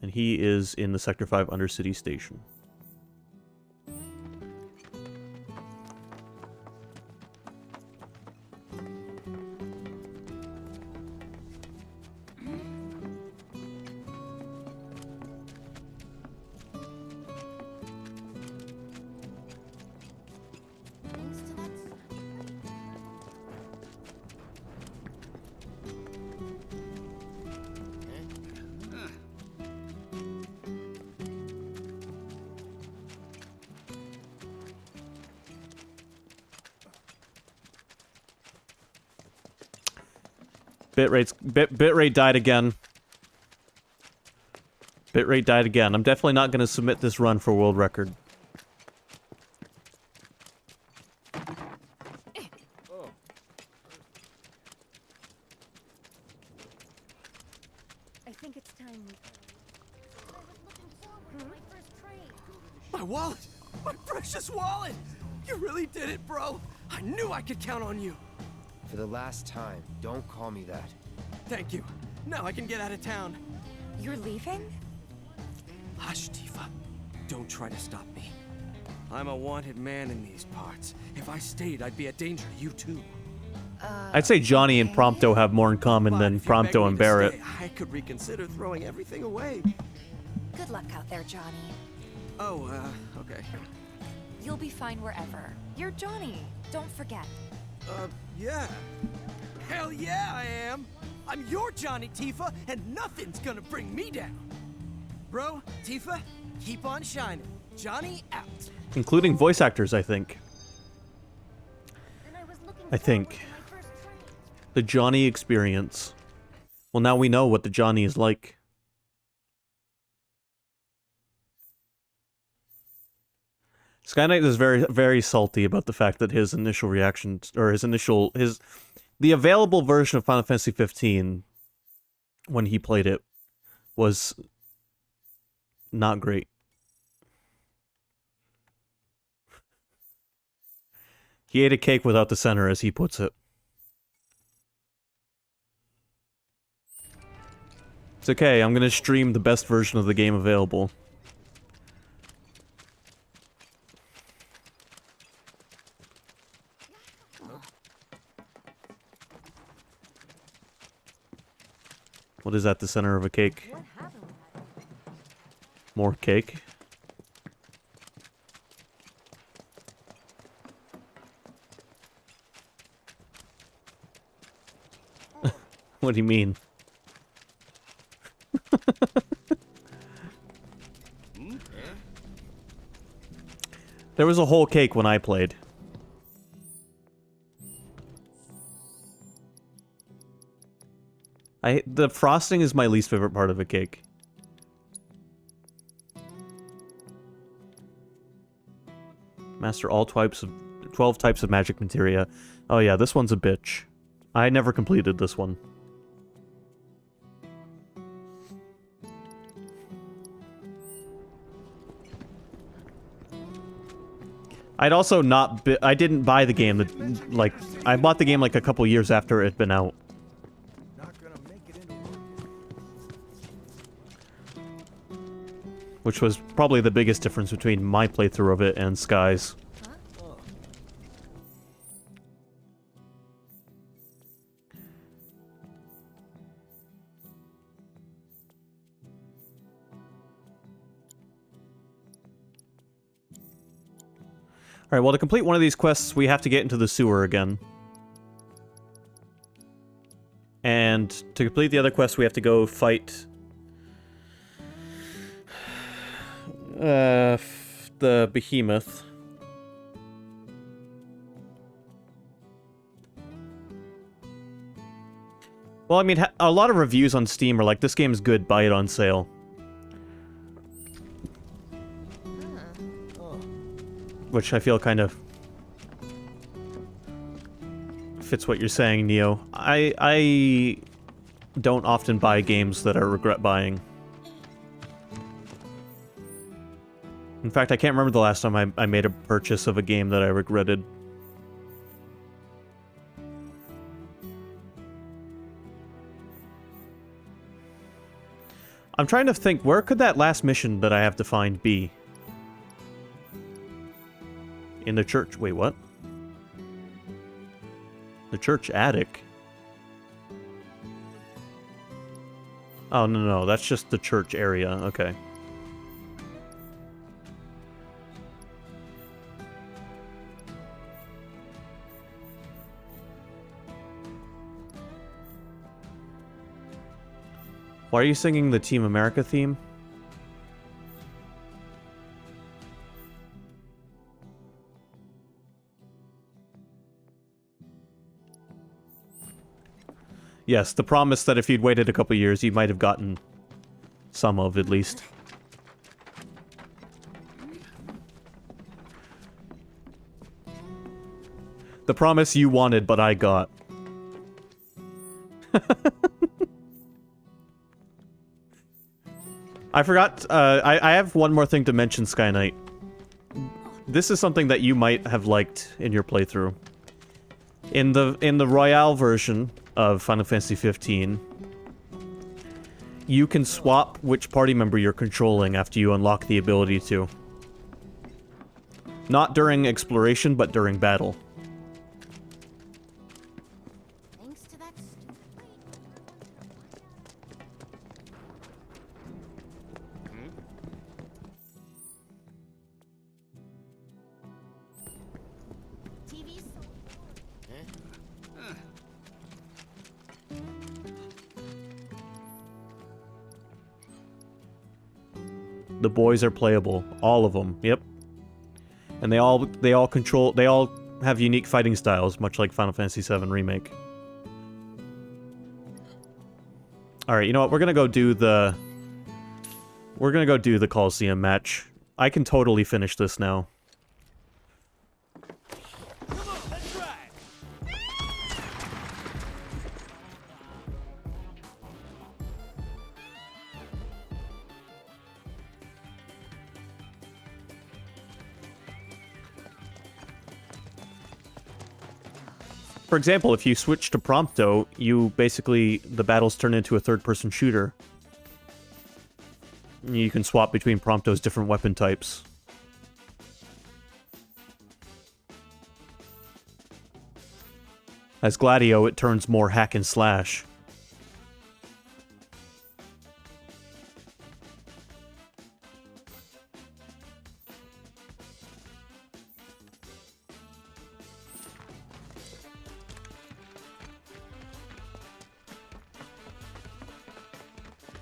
And he is in the Sector 5 Undercity Station. Bitrate died again. Bitrate died again. I'm definitely not going to submit this run for world record. I think it's time we... My wallet! My precious wallet! You really did it, bro! I knew I could count on you! For the last time, don't call me that. Thank you. Now I can get out of town. You're leaving? Hush, Tifa. Don't try to stop me. I'm a wanted man in these parts. If I stayed, I'd be a danger to you too. I'd say Johnny and Prompto have more in common than Prompto and Barrett. I could reconsider throwing everything away. Good luck out there, Johnny. Oh, okay. You'll be fine wherever. You're Johnny. Don't forget. Yeah. Hell yeah, I am! I'm your Johnny, Tifa, and nothing's gonna bring me down! Bro, Tifa, keep on shining. Johnny out. Including voice actors, I think. The Johnny experience. Well, now we know what the Johnny is like. Sky Knight is very, very salty about the fact that his initial reaction, or the available version of Final Fantasy 15, when he played it, was not great. He ate a cake without the center, as he puts it. It's okay, I'm gonna stream the best version of the game available. What is at the center of a cake? More cake? What do you mean? There was a whole cake when I played. The frosting is my least favorite part of a cake. Master all 12 types of magic materia. Oh yeah, this one's a bitch. I never completed this one. I'd also not I didn't buy the game I bought the game like a couple years after it had been out. Which was probably the biggest difference between my playthrough of it and Sky's. Alright, well to complete one of these quests, we have to get into the sewer again. And to complete the other quest, we have to go fight the behemoth. Well, I mean, a lot of reviews on Steam are like, this game's good, buy it on sale. Which I feel kind of fits what you're saying, Neo. I don't often buy games that I regret buying. In fact, I can't remember the last time I made a purchase of a game that I regretted. I'm trying to think, where could that last mission that I have to find be? In the church. Wait, what? The church attic? Oh, no, that's just the church area. Okay. Why are you singing the Team America theme? Yes, the promise that if you'd waited a couple years, you might have gotten some of, at least. The promise you wanted, but I got. I forgot, I have one more thing to mention, Sky Knight. This is something that you might have liked in your playthrough. In the Royale version of Final Fantasy 15, you can swap which party member you're controlling after you unlock the ability to. Not during exploration, but during battle. The boys are playable. All of them. Yep. And they all have unique fighting styles, much like Final Fantasy VII Remake. Alright, you know what? We're gonna go do the Coliseum match. I can totally finish this now. For example, if you switch to Prompto, the battles turn into a third-person shooter. You can swap between Prompto's different weapon types. As Gladio, it turns more hack and slash.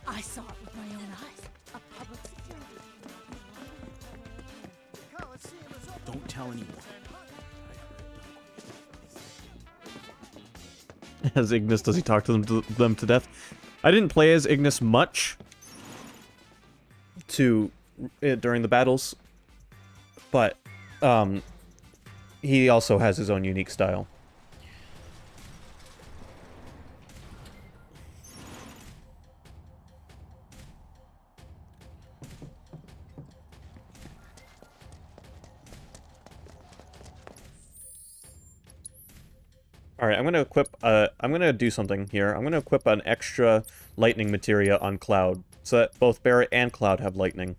I saw it with my own eyes. A public security. Don't tell anyone. As Ignis, does he talk to them to death? I didn't play as Ignis much during the battles, but he also has his own unique style. Alright, I'm gonna equip, I'm gonna do something here. I'm gonna equip an extra lightning materia on Cloud, so that both Barret and Cloud have lightning.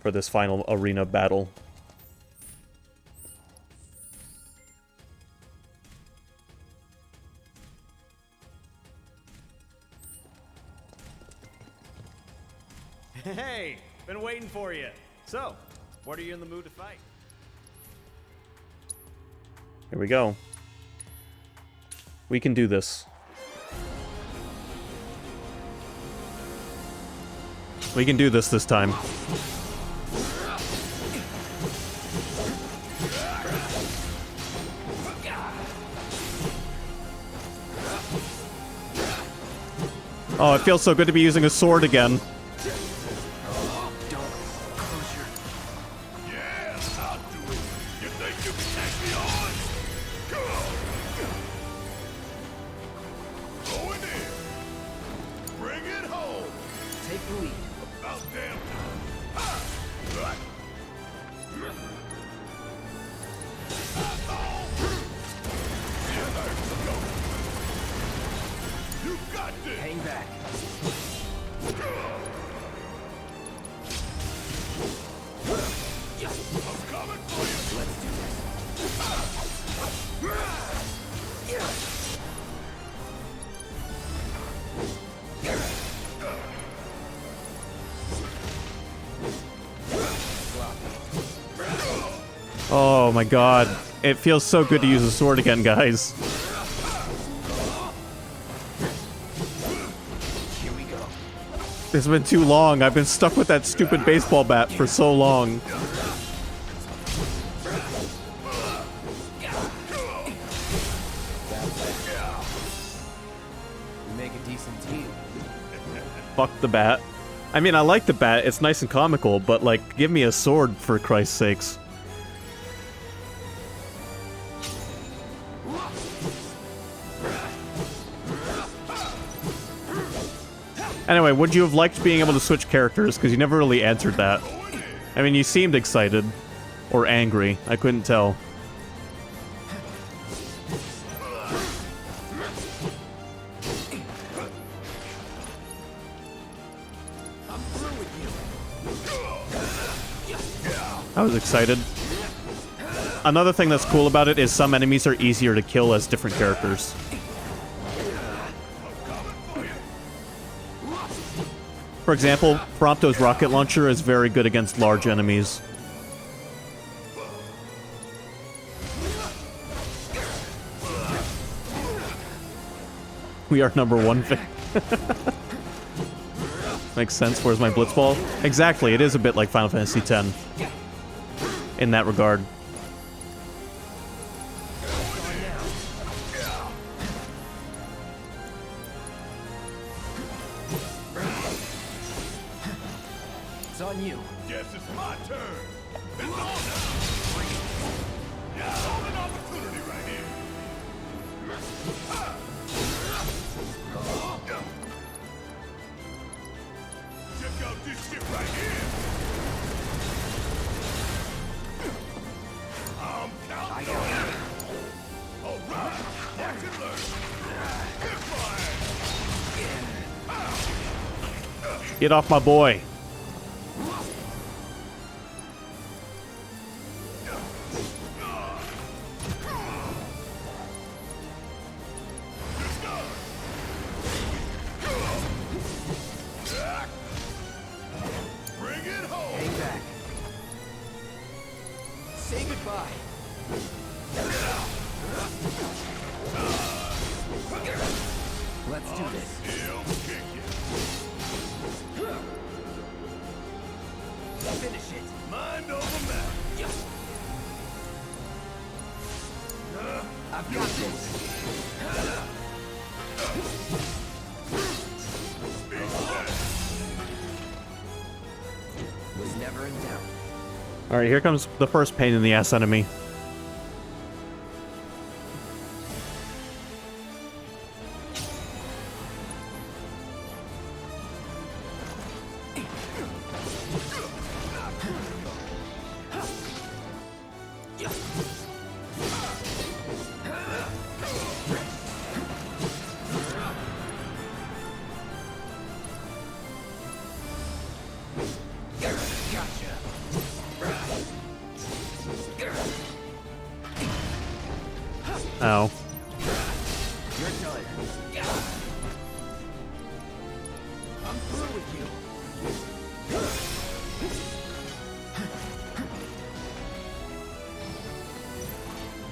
For this final arena battle. Hey, been waiting for you. So, what are you in the mood to fight? Here we go. We can do this. We can do this time. Oh, it feels so good to be using a sword again. Hang back. Oh my god. It feels so good to use a sword again, guys. Here we go. It's been too long. I've been stuck with that stupid baseball bat for so long. We make a decent team. Fuck the bat. I mean, I like the bat. It's nice and comical, but, like, give me a sword, for Christ's sakes. Anyway, would you have liked being able to switch characters? Because you never really answered that. I mean, you seemed excited. Or angry. I couldn't tell. I was excited. Another thing that's cool about it is some enemies are easier to kill as different characters. For example, Prompto's rocket launcher is very good against large enemies. We are number one. Makes sense. Where's my Blitzball? Exactly, it is a bit like Final Fantasy X. In that regard. It's on you. Guess it's my turn. It's on now. Yeah, hold an opportunity right here. Check out this shit right here. I'm counting on it. All right, watch and learn. Hit fire. Get off my boy. Let's do this. Finish it. Mind over matter. I've got this. Was never in doubt. Alright, here comes the first pain in the ass enemy. Ow. You're done. I'm through with you.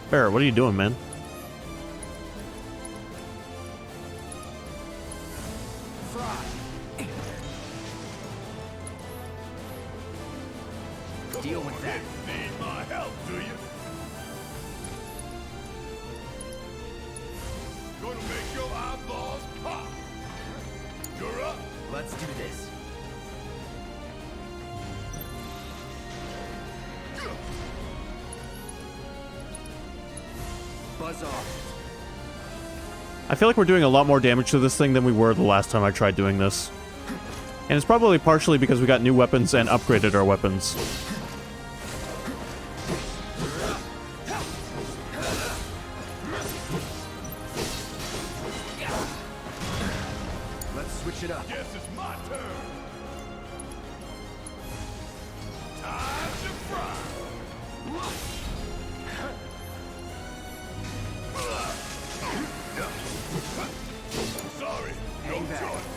Barrett, what are you doing, man? Deal with that. Need my help, do you? Gonna make your eyeballs pop. Let's do this. Buzz off. I feel like we're doing a lot more damage to this thing than we were the last time I tried doing this. And it's probably partially because we got new weapons and upgraded our weapons. Let's switch it up. Guess it's my turn. Time to fry. Sorry, no Hang back. choice.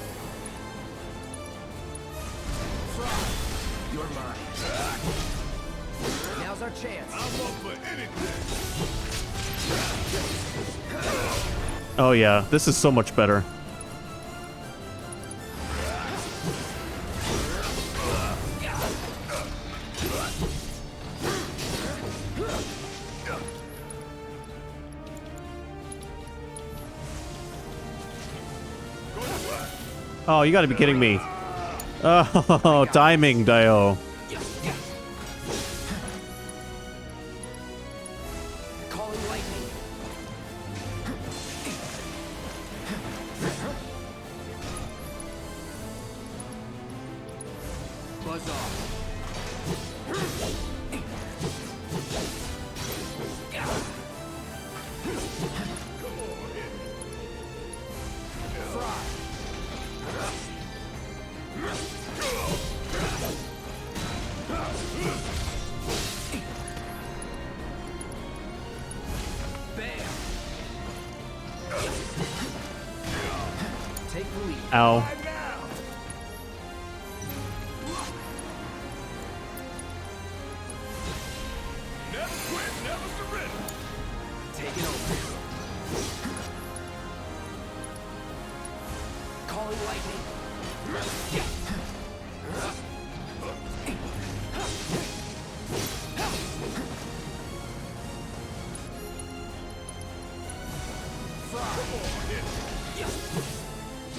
You're mine. Now's our chance. I'm up for anything. Oh yeah, this is so much better. Oh, you gotta be kidding me. Oh, timing, Dio. Calling lightning. Buzz off. Take the lead. Ow. Never quit, never surrender. Take it over. Calling lightning.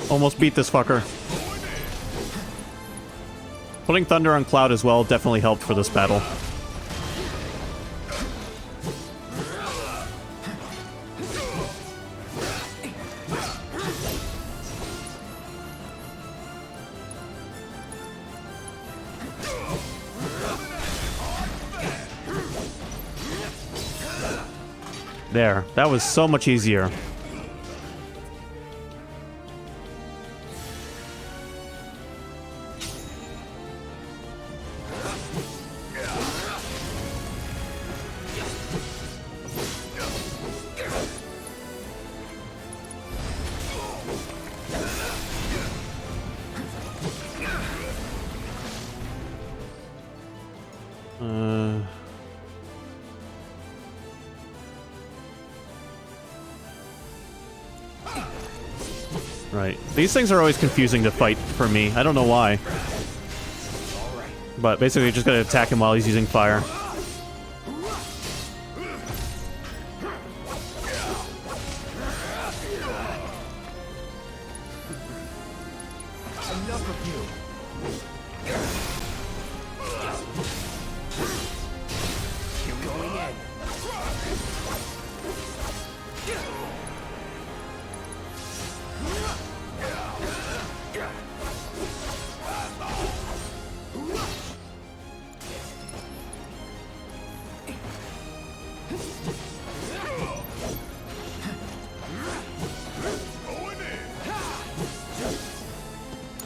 Almost beat this fucker. Putting Thunder on Cloud as well definitely helped for this battle. There. That was so much easier. Right. These things are always confusing to fight for me. I don't know why. But basically, you just gotta attack him while he's using fire. Enough of you. You're going in.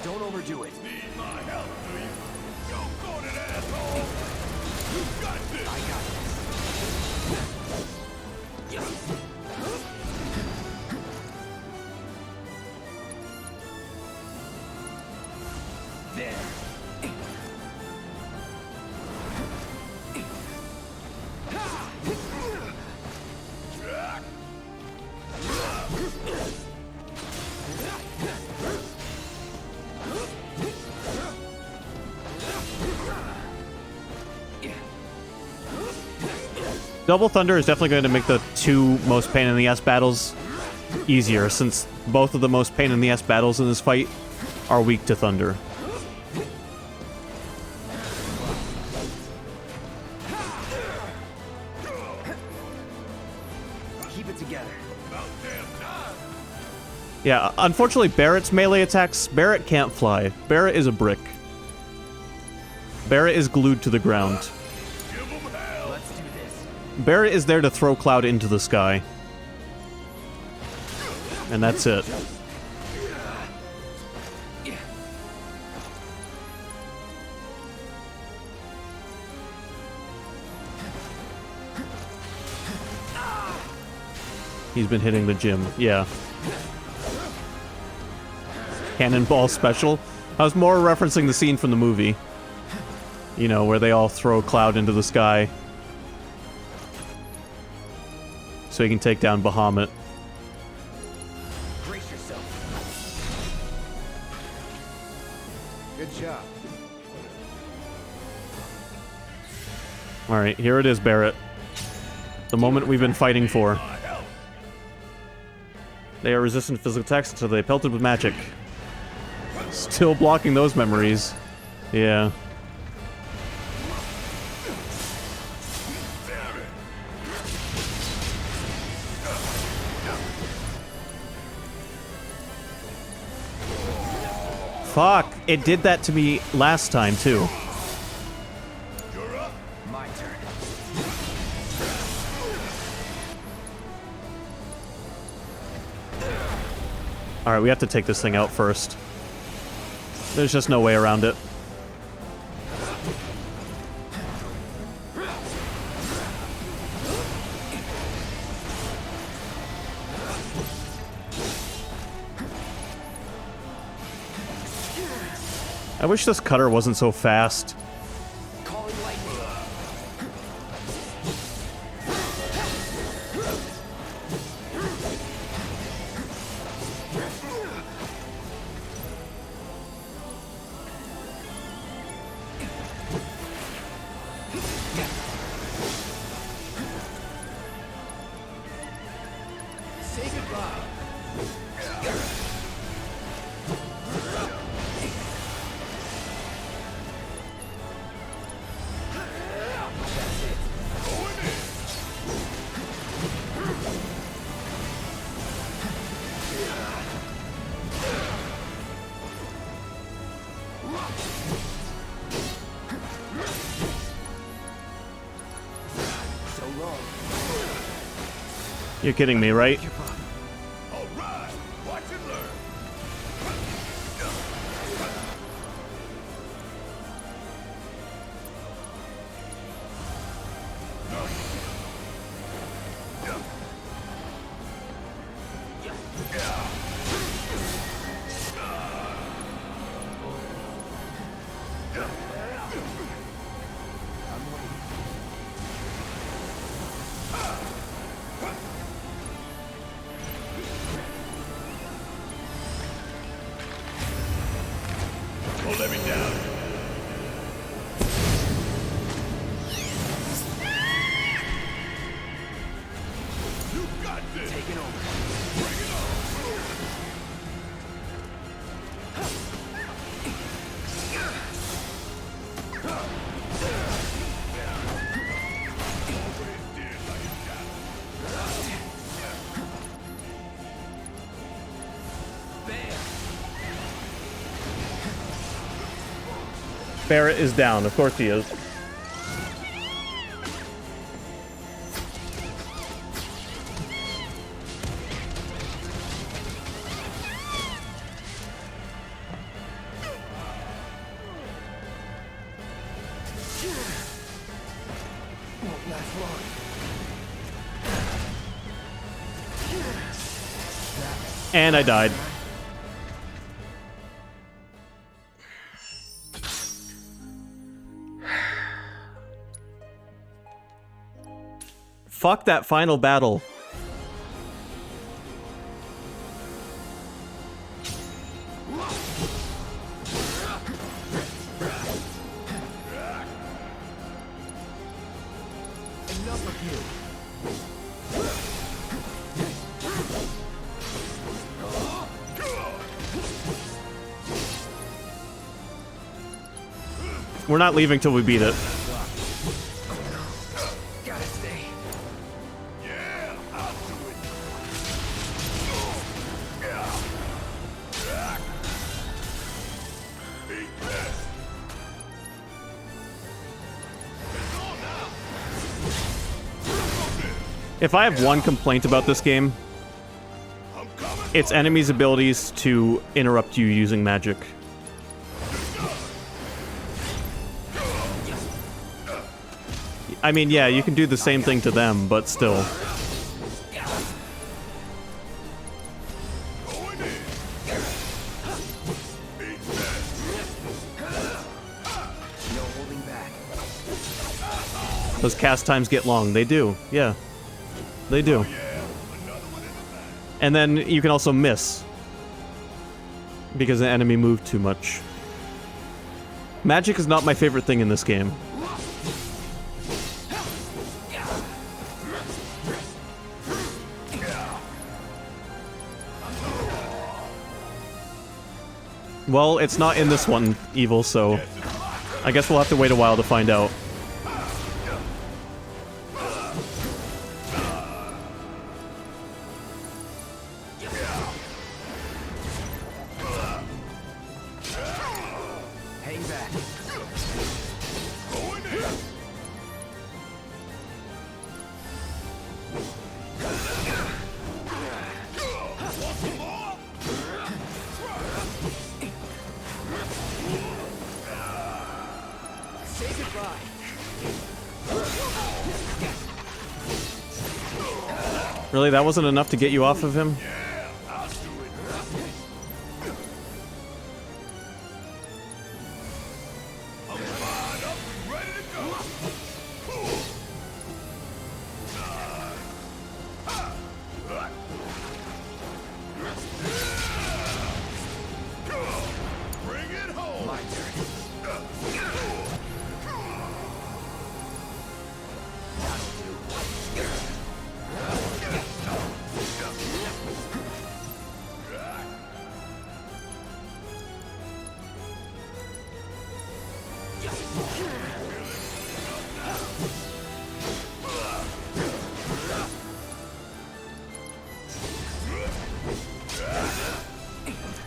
Don't overdo it. Need my help, do you? Go for it, asshole. You got this. I got this. There. Double Thunder is definitely going to make the two most pain in the ass battles easier, since both of the most pain in the ass battles in this fight are weak to thunder. Keep it together. Yeah, unfortunately, Barrett's melee attacks... Barrett can't fly. Barrett is a brick. Barrett is glued to the ground. Let's do this. Barrett is there to throw Cloud into the sky. And that's it. He's been hitting the gym, yeah. Cannonball special? I was more referencing the scene from the movie. You know, where they all throw Cloud into the sky. So he can take down Bahamut. Brace yourself. Good job. Alright, here it is, Barrett. The moment we've been fighting for. They are resistant to physical attacks until they pelted with magic. Still blocking those memories. Yeah. Fuck! It did that to me last time, too. My turn. Alright, we have to take this thing out first. There's just no way around it. I wish this cutter wasn't so fast. Say goodbye. So long. You're kidding me, right? Don't let me down. You got this. Take it over. Bring it on. Barrett is down. Of course he is. Won't last long. And I died. Fuck that final battle. Enough of you. We're not leaving till we beat it. Gotta stay. If I have one complaint about this game, it's enemies' abilities to interrupt you using magic. I mean, yeah, you can do the same thing to them, but still. Those cast times get long. They do, yeah. They do. And then you can also miss. Because the enemy moved too much. Magic is not my favorite thing in this game. Well, it's not in this one, Evil, so I guess we'll have to wait a while to find out. Hang back. Say goodbye. Really, that wasn't enough to get you off of him?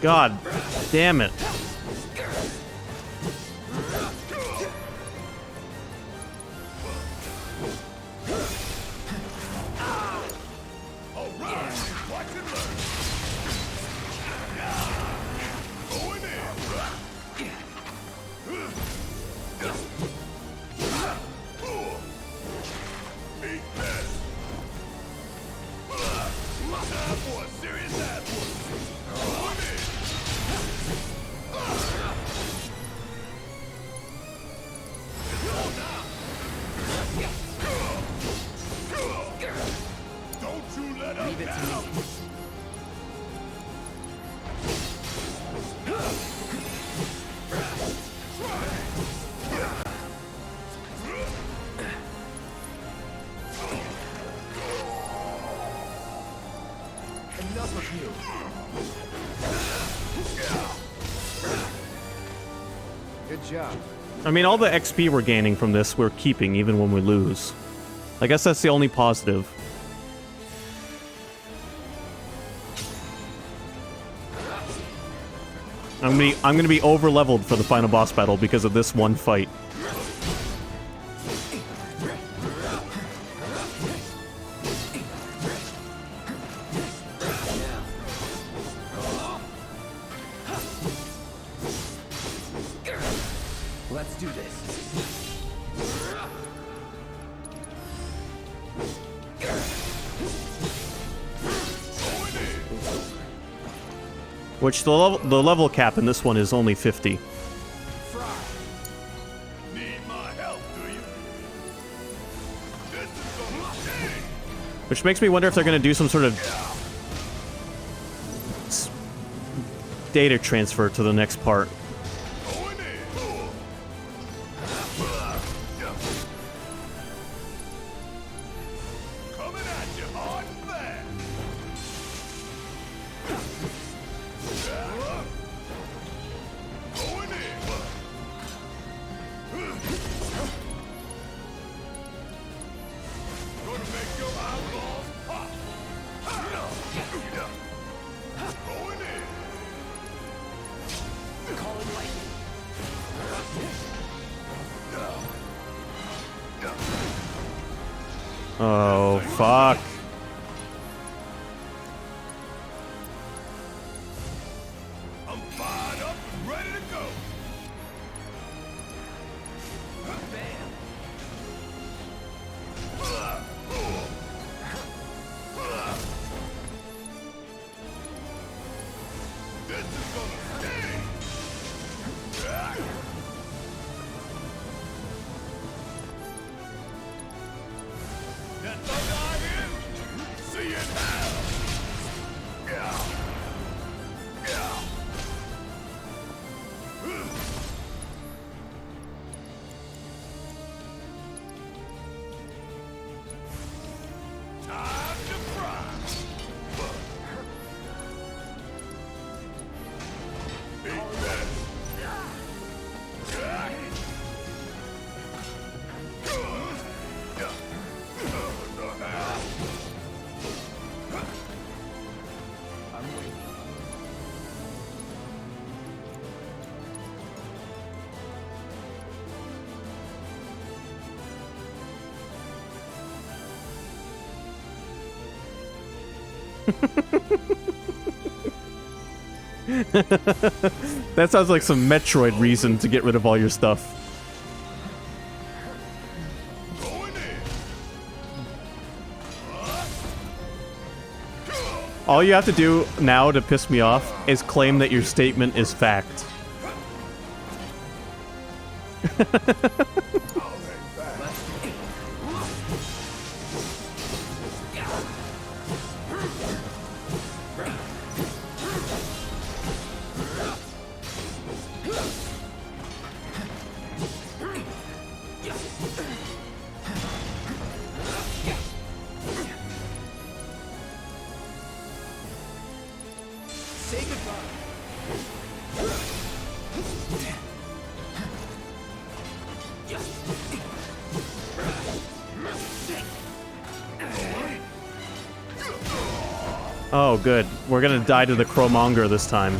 God damn it. Enough of you. Good job. I mean, all the XP we're gaining from this, we're keeping even when we lose. I guess that's the only positive. I'm gonna be over-leveled for the final boss battle because of this one fight. Let's do this. Which the level cap in this one is only 50. Which makes me wonder if they're going to do some sort of data transfer to the next part. Oh, fuck. I'm fired up and ready to go. This is gonna sting. That thunder I hear? See it now. Yeah. Yeah. Time to fry. Beat this. I'm waiting. That sounds like some Metroid reason to get rid of all your stuff. All you have to do now to piss me off is claim that your statement is fact. Say goodbye. Oh, good. We're gonna die to the Chromonger this time.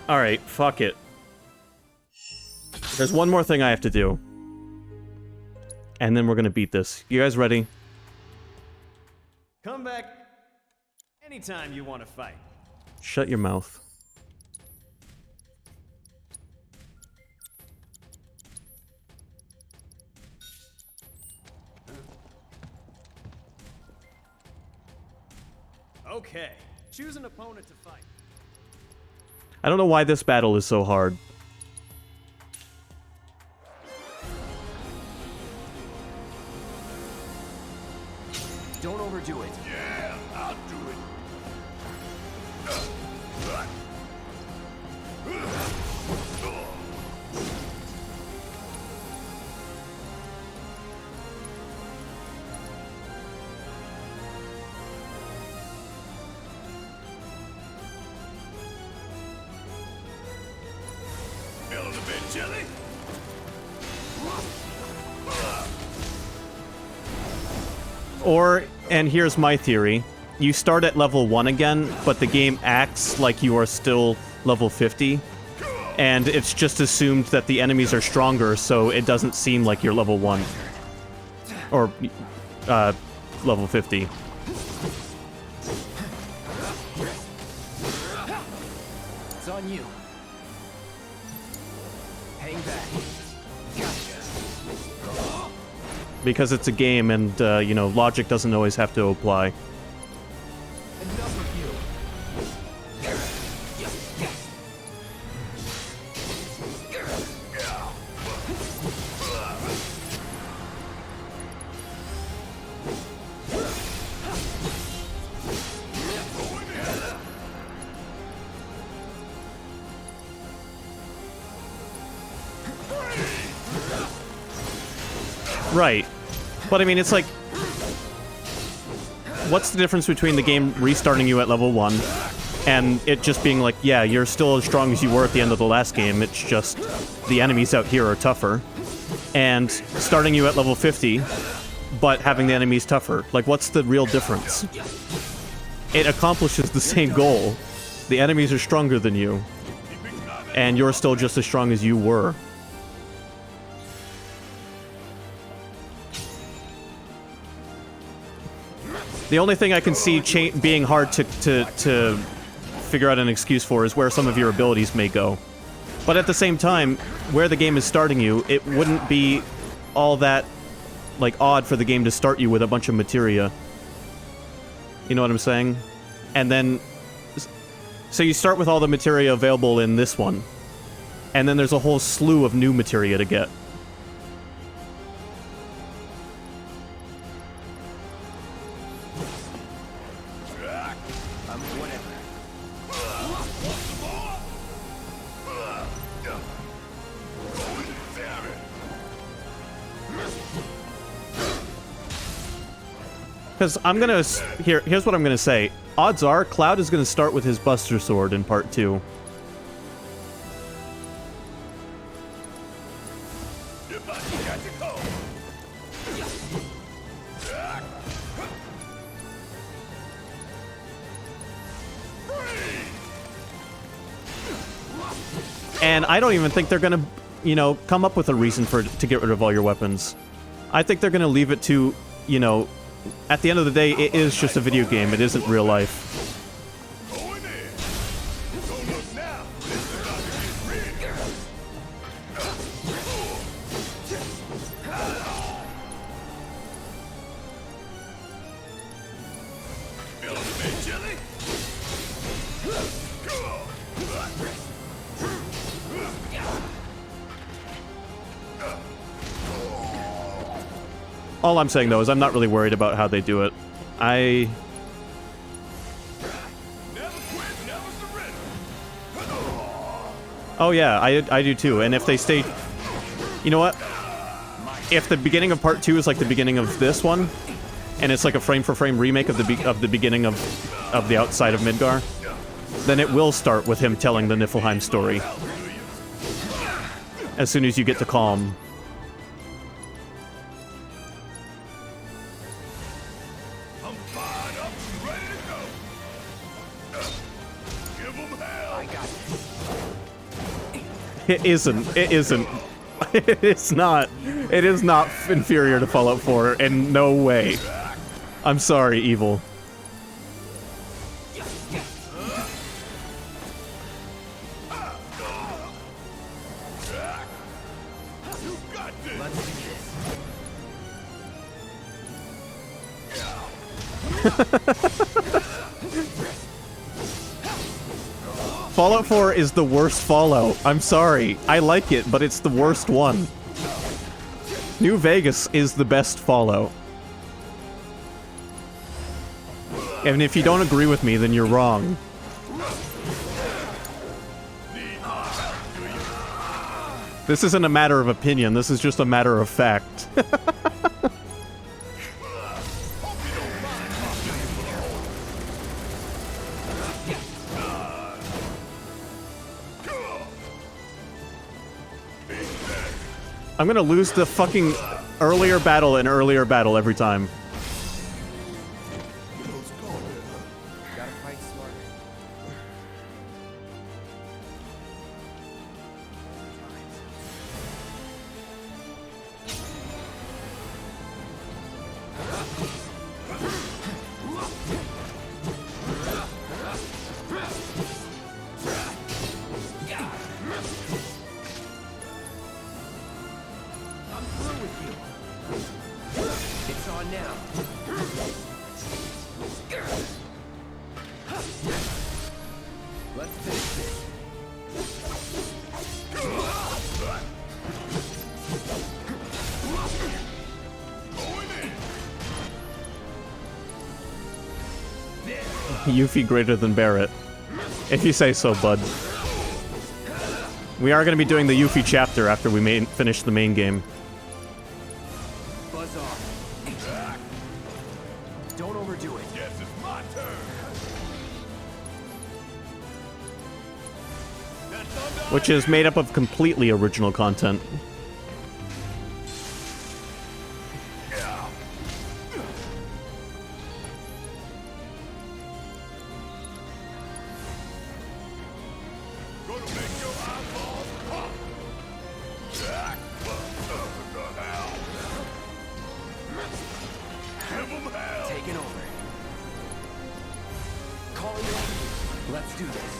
Alright, fuck it. There's one more thing I have to do. And then we're gonna beat this. You guys ready? Come back anytime you want to fight. Shut your mouth. Okay, choose an opponent to fight. I don't know why this battle is so hard. Don't overdo it. Yeah, I'll do it. Feeling a bit chilly? Or, and here's my theory, you start at level 1 again, but the game acts like you are still level 50, and it's just assumed that the enemies are stronger, so it doesn't seem like you're level 1. Or, level 50. It's on you. Hang back. Gotcha. Because it's a game and, you know, logic doesn't always have to apply. Enough of you. Right. But I mean, it's like... What's the difference between the game restarting you at level 1 and it just being like, yeah, you're still as strong as you were at the end of the last game, it's just the enemies out here are tougher, and starting you at level 50, but having the enemies tougher? Like, what's the real difference? It accomplishes the same goal. The enemies are stronger than you, and you're still just as strong as you were. The only thing I can see being hard to figure out an excuse for is where some of your abilities may go. But at the same time, where the game is starting you, it wouldn't be all that, like, odd for the game to start you with a bunch of materia. You know what I'm saying? And then... So you start with all the materia available in this one. And then there's a whole slew of new materia to get. Because I'm gonna... Here's what I'm gonna say. Odds are, Cloud is gonna start with his Buster Sword in Part 2. And I don't even think they're gonna, you know, come up with a reason to get rid of all your weapons. I think they're gonna leave it to, you know... At the end of the day, it is just a video game. It isn't real life. All I'm saying, though, is I'm not really worried about how they do it. Oh yeah, I do too, and if they stay... You know what? If the beginning of Part 2 is like the beginning of this one, and it's like a frame-for-frame remake of the beginning of the outside of Midgar, then it will start with him telling the Niflheim story. As soon as you get to Calm. It isn't. It isn't. It's not. It is not inferior to Fallout 4 in no way. I'm sorry, Evil. Fallout 4 is the worst Fallout. I'm sorry. I like it, but it's the worst one. New Vegas is the best Fallout. And if you don't agree with me, then you're wrong. This isn't a matter of opinion, this is just a matter of fact. I'm gonna lose the fucking earlier battle and earlier battle every time. Gotta fight smarter. Yuffie greater than Barrett. If you say so, bud. We are going to be doing the Yuffie chapter after we finish the main game. Buzz off. Don't overdo it. Yes, it's my turn. Which is made up of completely original content. Taking over. Let's do this.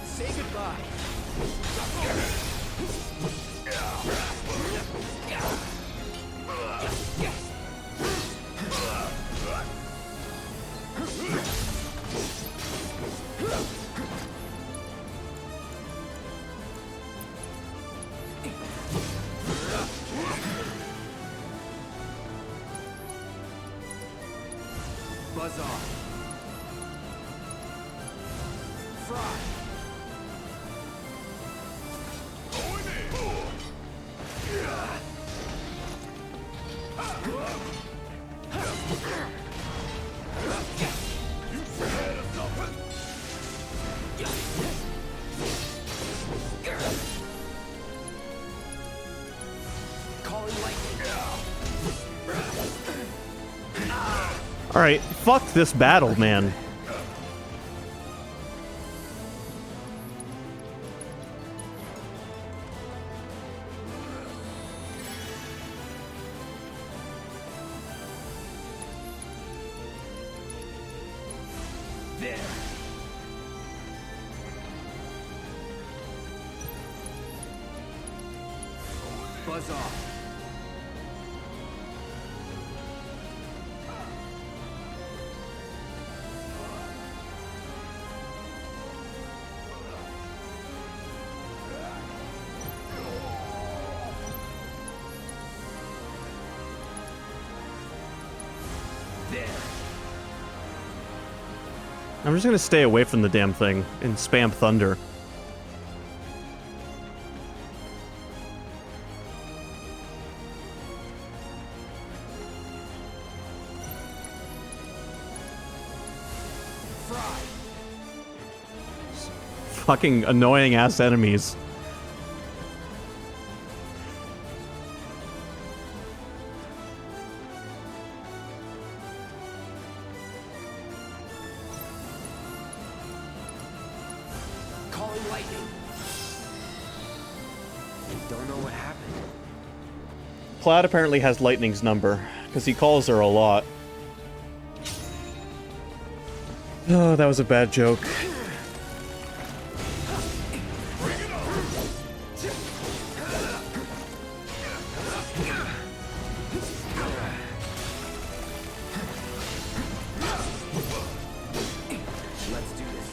Say goodbye. Buzz off. Fry. Alright, fuck this battle, man. There. Buzz off. I'm just gonna stay away from the damn thing and spam thunder. Fucking annoying ass enemies. Calling lightning. Don't know what happened. Cloud apparently has Lightning's number, because he calls her a lot. Oh, that was a bad joke. Let's do this.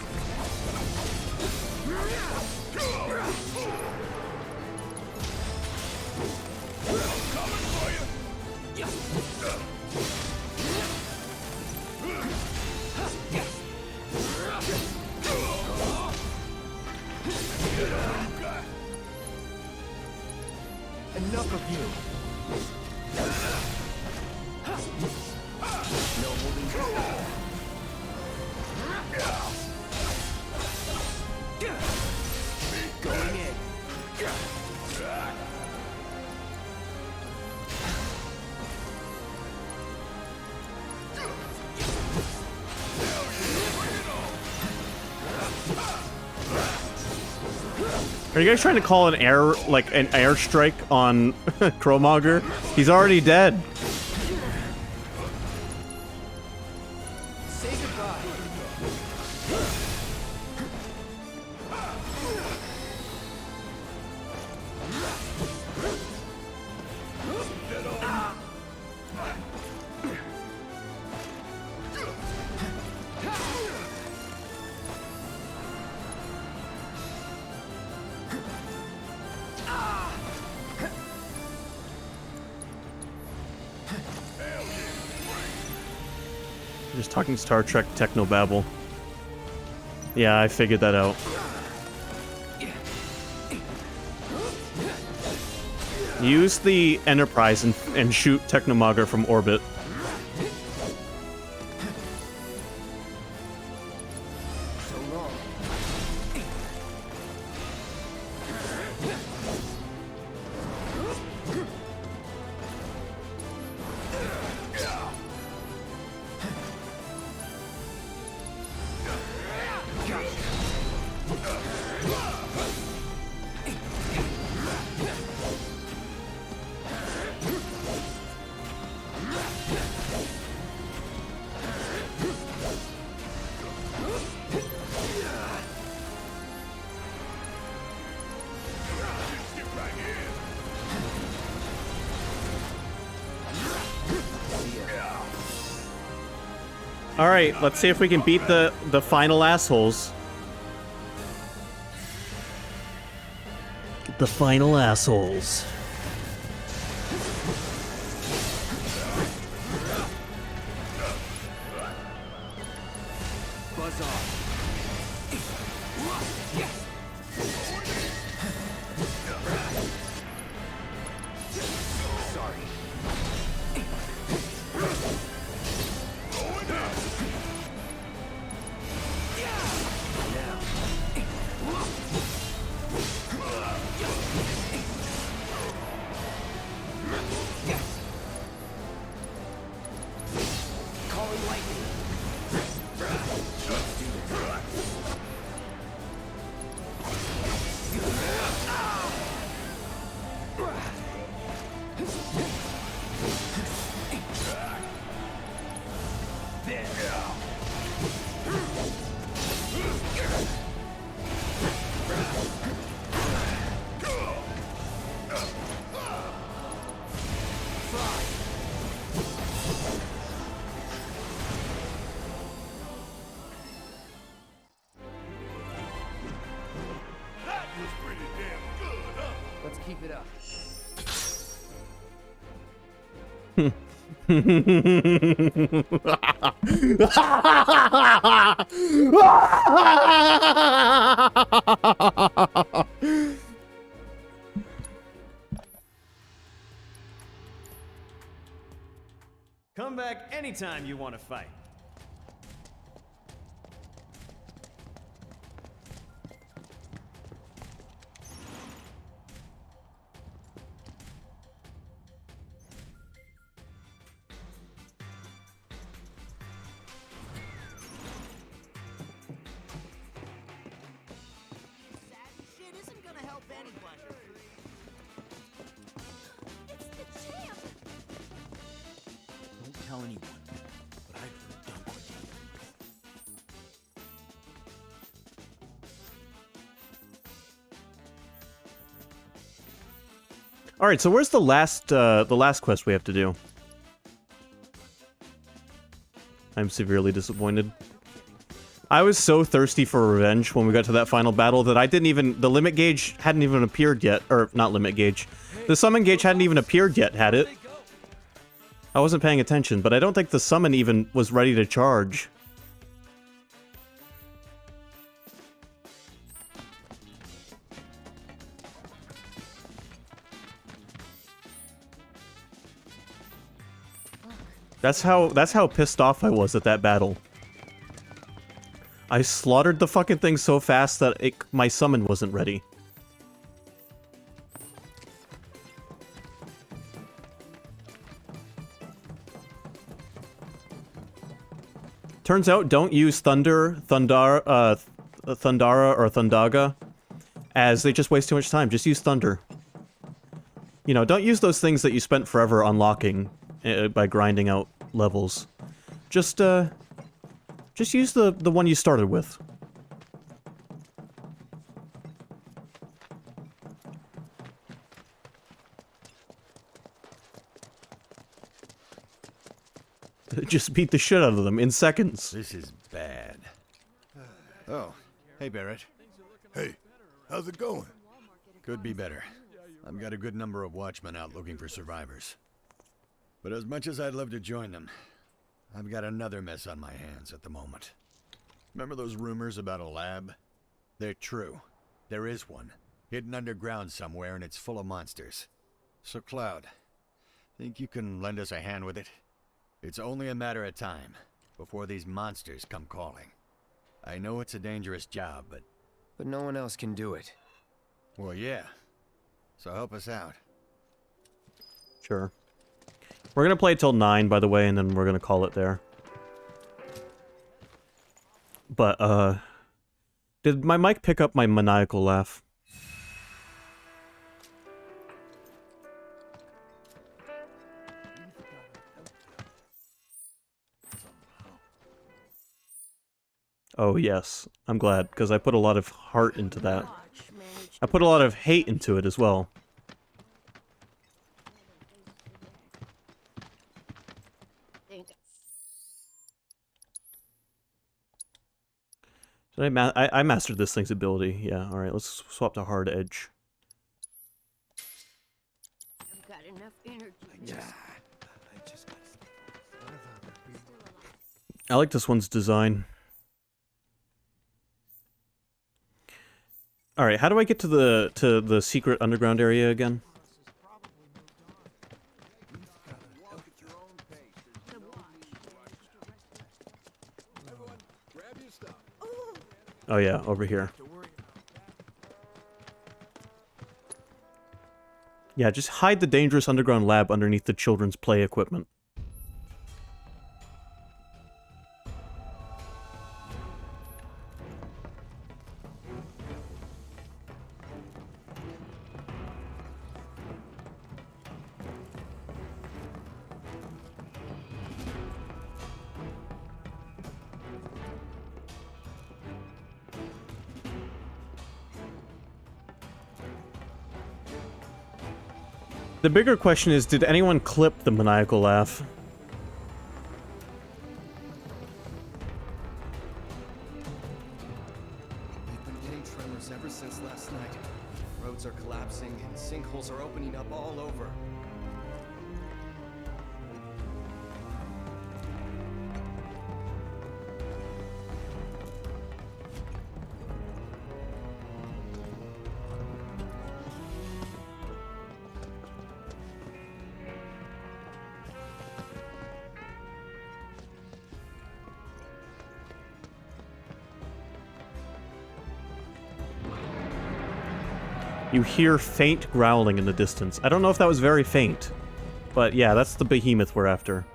Enough of you. No holding back. Going in. Are you guys trying to call an airstrike on Kromauger? He's already dead. Say goodbye. Just talking Star Trek technobabble. Yeah, I figured that out. Use the Enterprise and shoot Technomaga from orbit. So long. Alright, let's see if we can beat the final assholes. The final assholes. Buzz off. Sorry. Calling lightning. That was pretty damn good, huh? Let's keep it up. Come back anytime you want to fight. Shit isn't gonna help anyone. It's the champ! Don't tell anyone, but I've heard done with you. Alright, so where's the last quest we have to do? I'm severely disappointed. I was so thirsty for revenge when we got to that final battle that I didn't even... The limit gauge hadn't even appeared yet. Or, not limit gauge. The summon gauge hadn't even appeared yet, had it? I wasn't paying attention, but I don't think the summon even was ready to charge. That's how pissed off I was at that battle. I slaughtered the fucking thing so fast that my summon wasn't ready. Turns out, don't use Thundara, or Thundaga, as they just waste too much time. Just use Thunder. You know, don't use those things that you spent forever unlocking by grinding out levels. Just use the one you started with. Just beat the shit out of them in seconds. This is bad. Oh, hey Barrett. Hey, how's it going? Could be better. I've got a good number of watchmen out looking for survivors. But as much as I'd love to join them, I've got another mess on my hands at the moment. Remember those rumors about a lab? They're true. There is one, hidden underground somewhere, and it's full of monsters. So Cloud, think you can lend us a hand with it? It's only a matter of time before these monsters come calling. I know it's a dangerous job, but... But no one else can do it. Well, yeah. So help us out. Sure. We're gonna play till 9, by the way, and then we're gonna call it there. But, did my mic pick up my maniacal laugh? Oh, yes. I'm glad, because I put a lot of heart into that. I put a lot of hate into it as well. Did I mastered this thing's ability. Yeah, alright, let's swap to hard edge. I've got enough energy. I like this one's design. Alright, how do I get to the secret underground area again? Oh yeah, over here. Yeah, just hide the dangerous underground lab underneath the children's play equipment. The bigger question is, did anyone clip the maniacal laugh? We've been getting tremors ever since last night. Roads are collapsing and sinkholes are opening up all over. You hear faint growling in the distance. I don't know if that was very faint, but yeah, that's the behemoth we're after.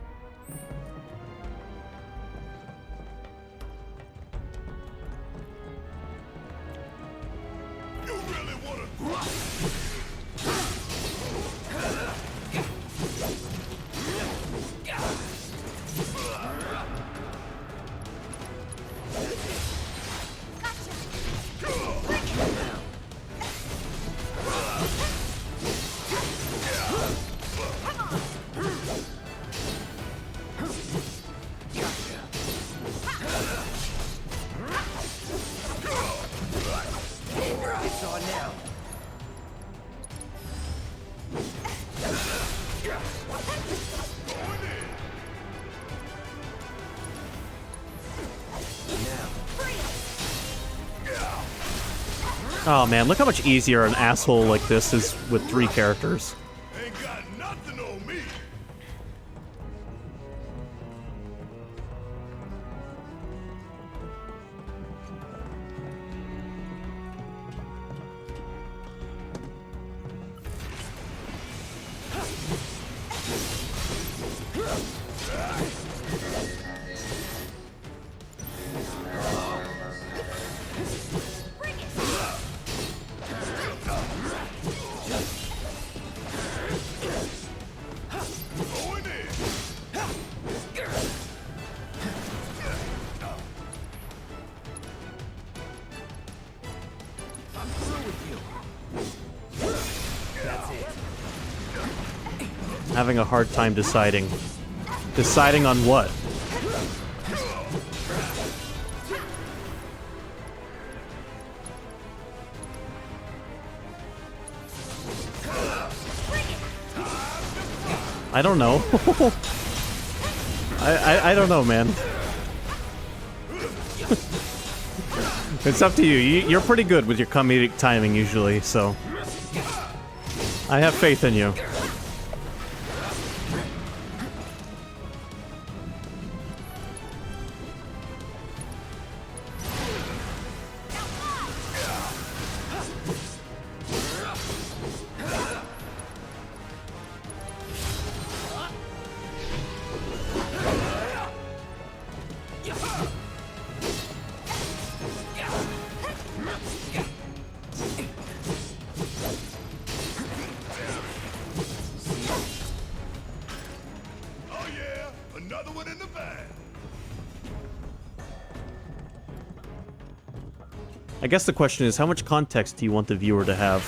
Oh man, look how much easier an asshole like this is with 3 characters. Ain't got nothing on me. Having a hard time deciding. Deciding on what? I don't know. I don't know, man. It's up to you. You're pretty good with your comedic timing usually, so I have faith in you. I guess the question is, how much context do you want the viewer to have?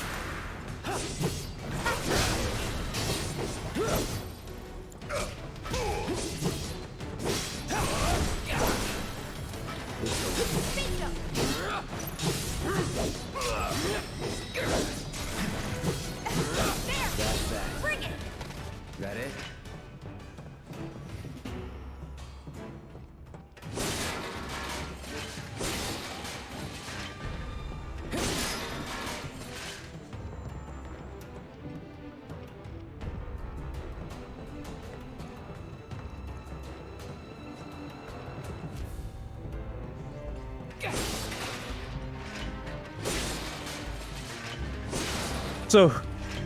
So,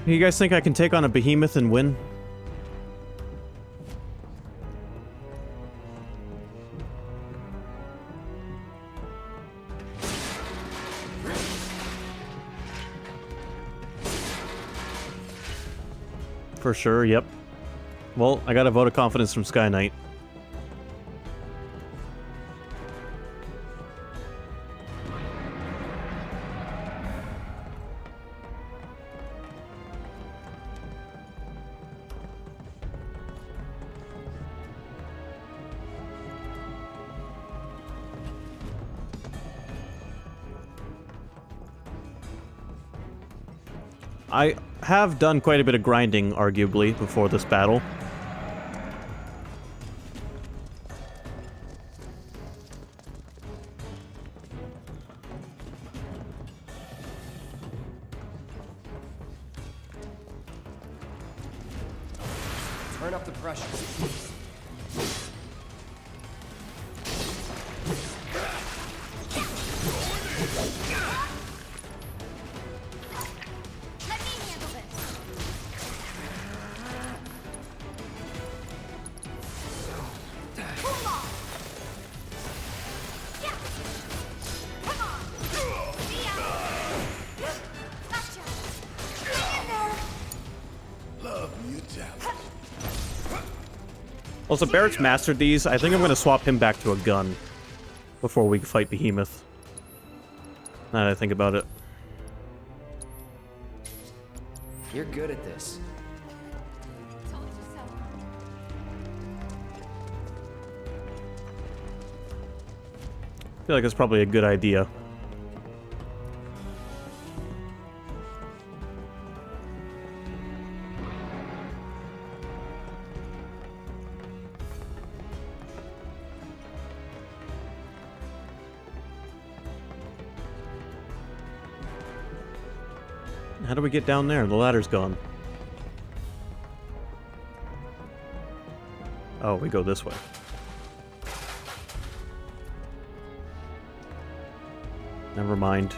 you guys think I can take on a behemoth and win? For sure, yep. Well, I got a vote of confidence from Sky Knight. I have done quite a bit of grinding, arguably, before this battle. Turn up the pressure. Also, Barrett's mastered these. I think I'm going to swap him back to a gun before we fight Behemoth. Now that I think about it. You're good at this. I feel like it's probably a good idea. How do we get down there? The ladder's gone. Oh, we go this way. Never mind.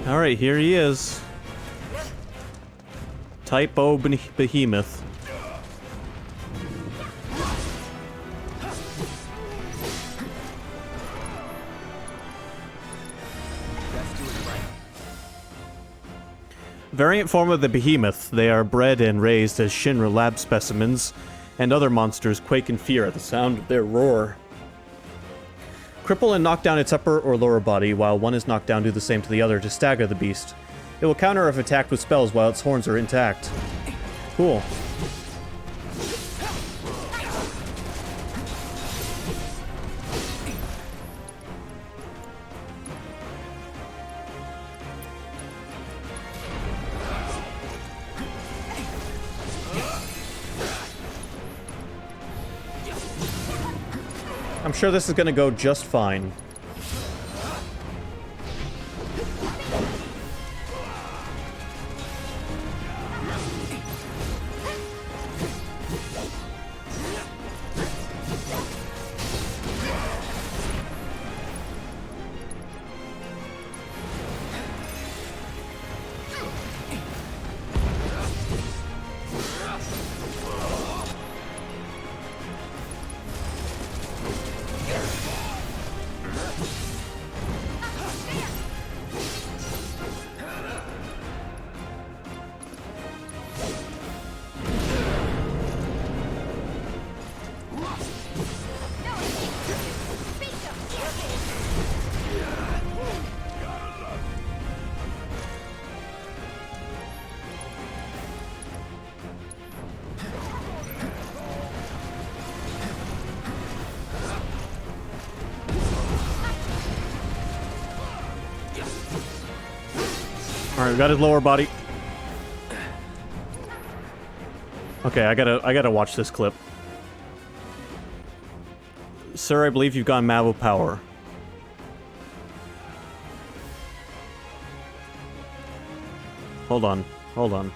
All right, here he is. Typo Behemoth. Variant form of the Behemoth, they are bred and raised as Shinra lab specimens, and other monsters quake in fear at the sound of their roar. Cripple and knock down its upper or lower body, while one is knocked down, do the same to the other to stagger the beast. It will counter if attacked with spells while its horns are intact. Cool. I'm sure this is gonna go just fine. Alright, we got his lower body. Okay, I gotta watch this clip. Sir, I believe you've gone mad with power. Hold on, hold on.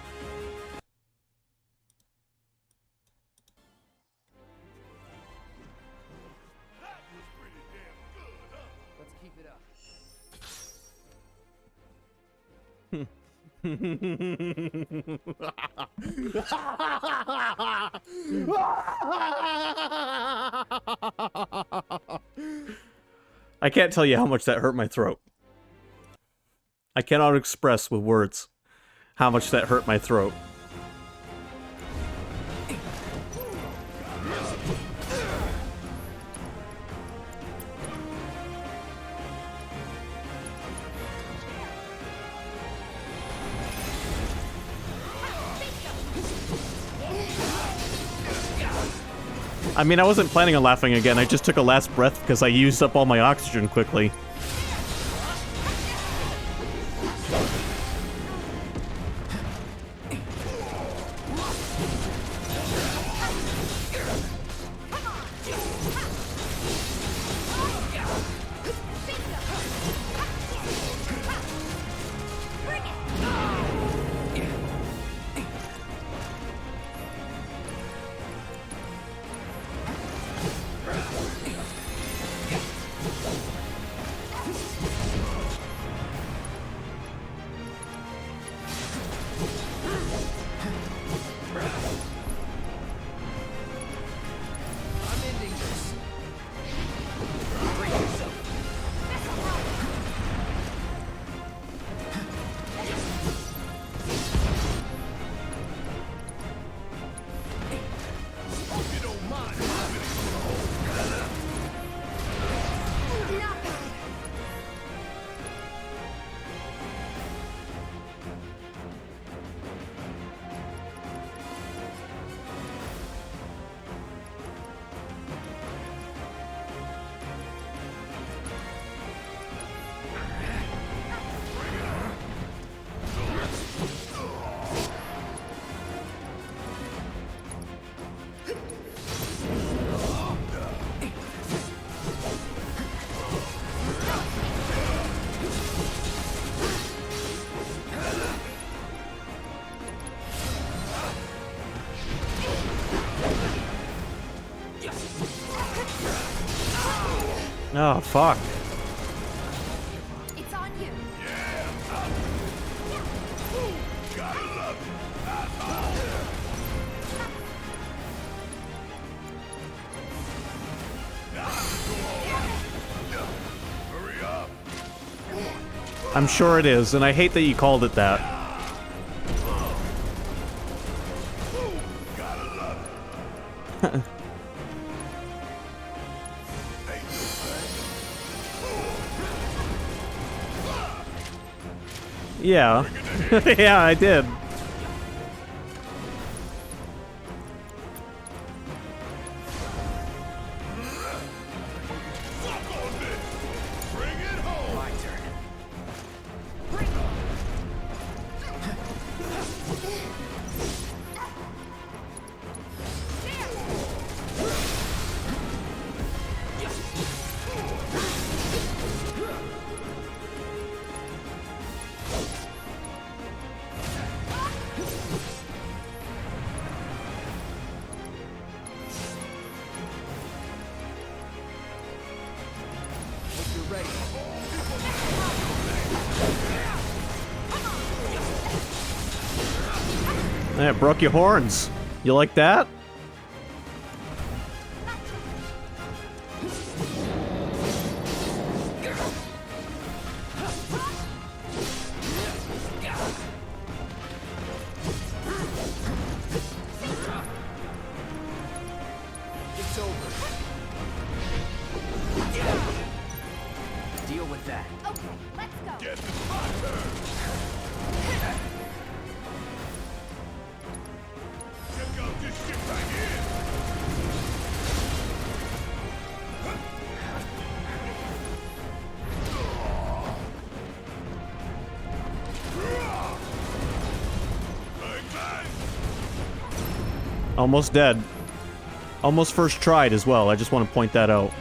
I can't tell you how much that hurt my throat. I cannot express with words how much that hurt my throat. I mean, I wasn't planning on laughing again. I just took a last breath because I used up all my oxygen quickly. Oh, fuck. It's on you. I'm sure it is, and I hate that you called it that. Yeah. Yeah, I did. Yeah, it broke your horns. You like that? It's over. Deal with that. Okay, let's go. Get the sponsor! Check out this shit right here! Almost dead. Almost first tried as well. I just want to point that out.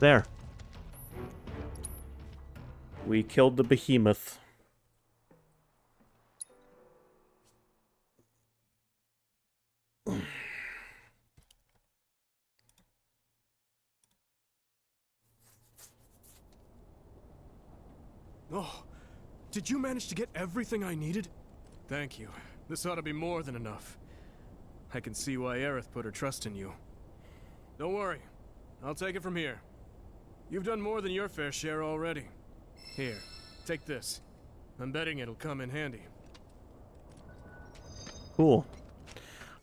There. We killed the behemoth. Oh, did you manage to get everything I needed? Thank you. This ought to be more than enough. I can see why Aerith put her trust in you. Don't worry. I'll take it from here. You've done more than your fair share already. Here, take this. I'm betting it'll come in handy. Cool.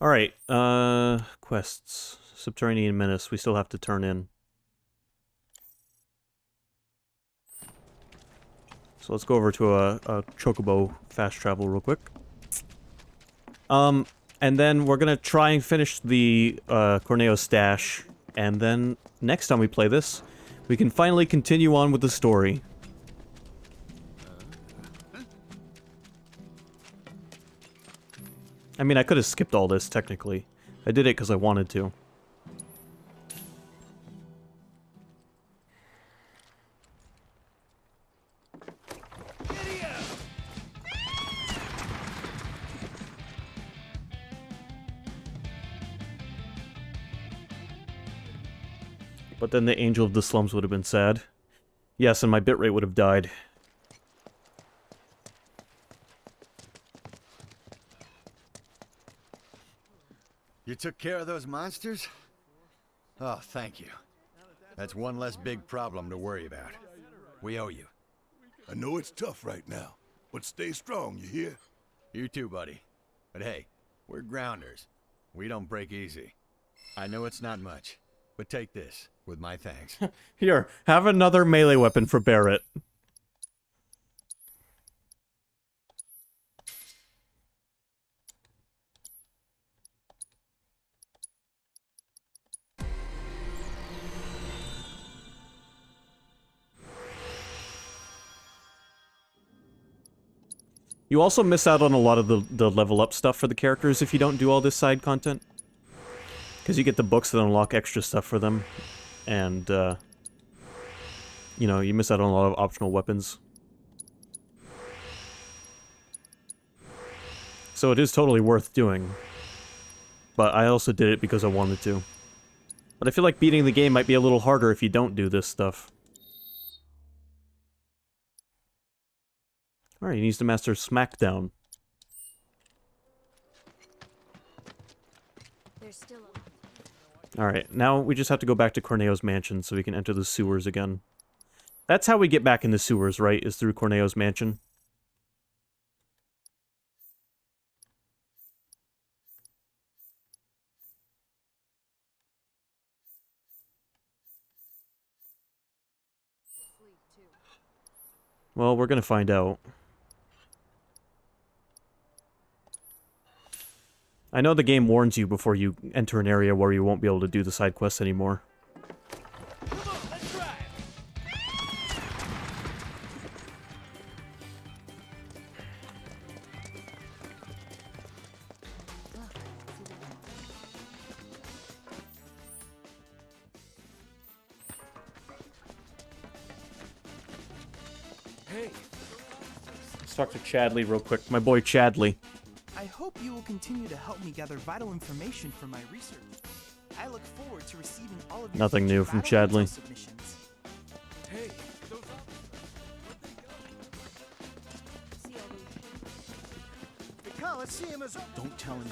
Alright, quests. Subterranean Menace, we still have to turn in. So let's go over to a Chocobo fast travel real quick. And then we're gonna try and finish the Corneo stash, and then next time we play this, we can finally continue on with the story. I mean, I could have skipped all this, technically. I did it because I wanted to. But then the Angel of the Slums would have been sad. Yes, and my bitrate would have died. You took care of those monsters? Oh, thank you. That's one less big problem to worry about. We owe you. I know it's tough right now, but stay strong, you hear? You too, buddy. But hey, we're grounders. We don't break easy. I know it's not much, but take this, with my thanks. Here, have another melee weapon for Barrett. You also miss out on a lot of the level up stuff for the characters if you don't do all this side content. Because you get the books that unlock extra stuff for them. And, you know, you miss out on a lot of optional weapons. So it is totally worth doing. But I also did it because I wanted to. But I feel like beating the game might be a little harder if you don't do this stuff. Alright, he needs to master Smackdown. Alright, now we just have to go back to Corneo's mansion so we can enter the sewers again. That's how we get back in the sewers, right? Is through Corneo's mansion. Well, we're gonna find out. I know the game warns you before you enter an area where you won't be able to do the side quests anymore. Hey, Let's talk to Chadley real quick. My boy Chadley. I hope you will continue to help me gather vital information for my research. I look forward to receiving all of your Nothing new from Chadley. submissions. Hey, The Coliseum is... don't tell anyone.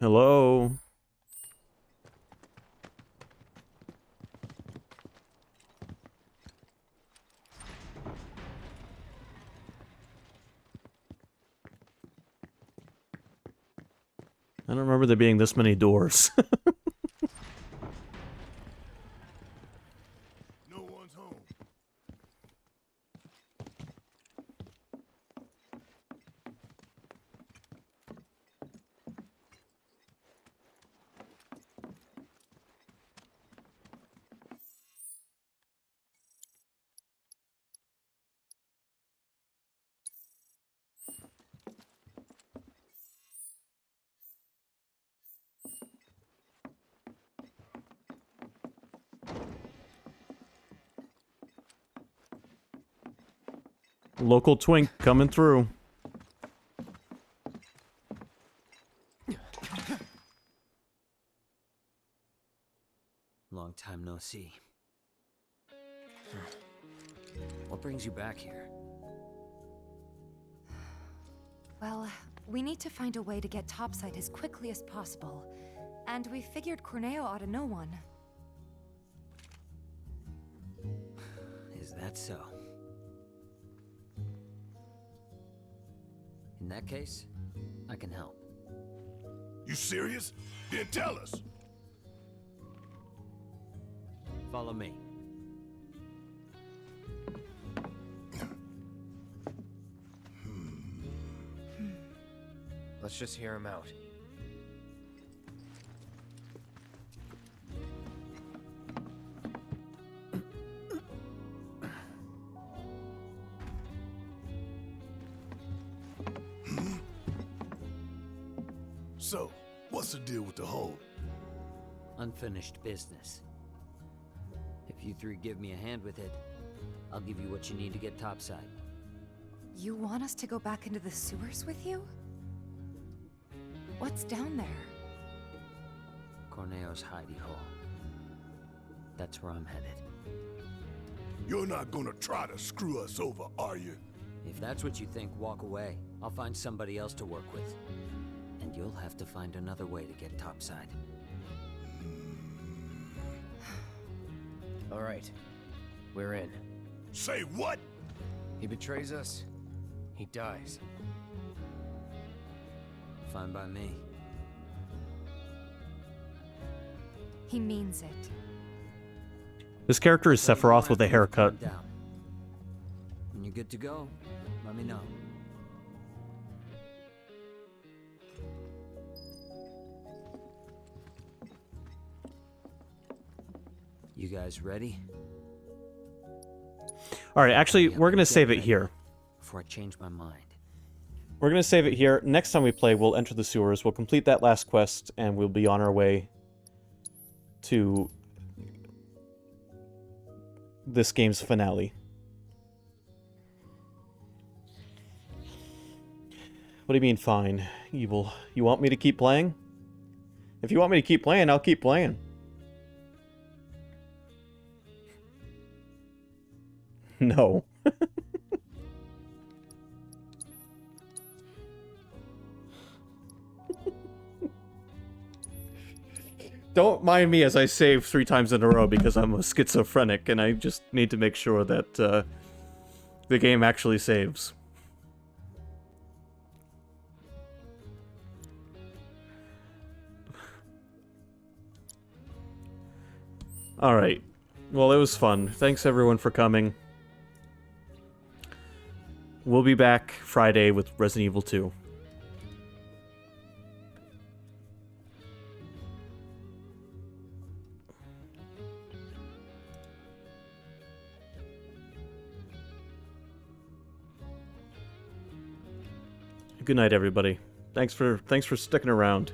Hello? I don't remember there being this many doors. No one's home. Local twink coming through. Long time no see. What brings you back here? Well, we need to find a way to get topside as quickly as possible. And we figured Corneo ought to know one. Is that so? In that case, I can help. You serious? Then tell us. Follow me. Let's just hear him out. So, what's the deal with the hole? Unfinished business. If you three give me a hand with it, I'll give you what you need to get topside. You want us to go back into the sewers with you? What's down there? Corneo's hidey hole. That's where I'm headed. You're not gonna try to screw us over, are you? If that's what you think, walk away. I'll find somebody else to work with. And you'll have to find another way to get topside. All right. We're in. Say what? He betrays us. He dies. Fine by me. He means it. This character is Sephiroth with a haircut. When you're good to go, let me know. You guys ready? Alright, actually, we're gonna save it here. Before I change my mind. We're gonna save it here. Next time we play, we'll enter the sewers, we'll complete that last quest, and we'll be on our way to this game's finale. What do you mean, fine, evil? You want me to keep playing? If you want me to keep playing, I'll keep playing. No. Don't mind me as I save 3 times in a row because I'm a schizophrenic and I just need to make sure that the game actually saves. Alright. Well, it was fun. Thanks everyone for coming. We'll be back Friday with Resident Evil 2. Good night, everybody. Thanks for sticking around.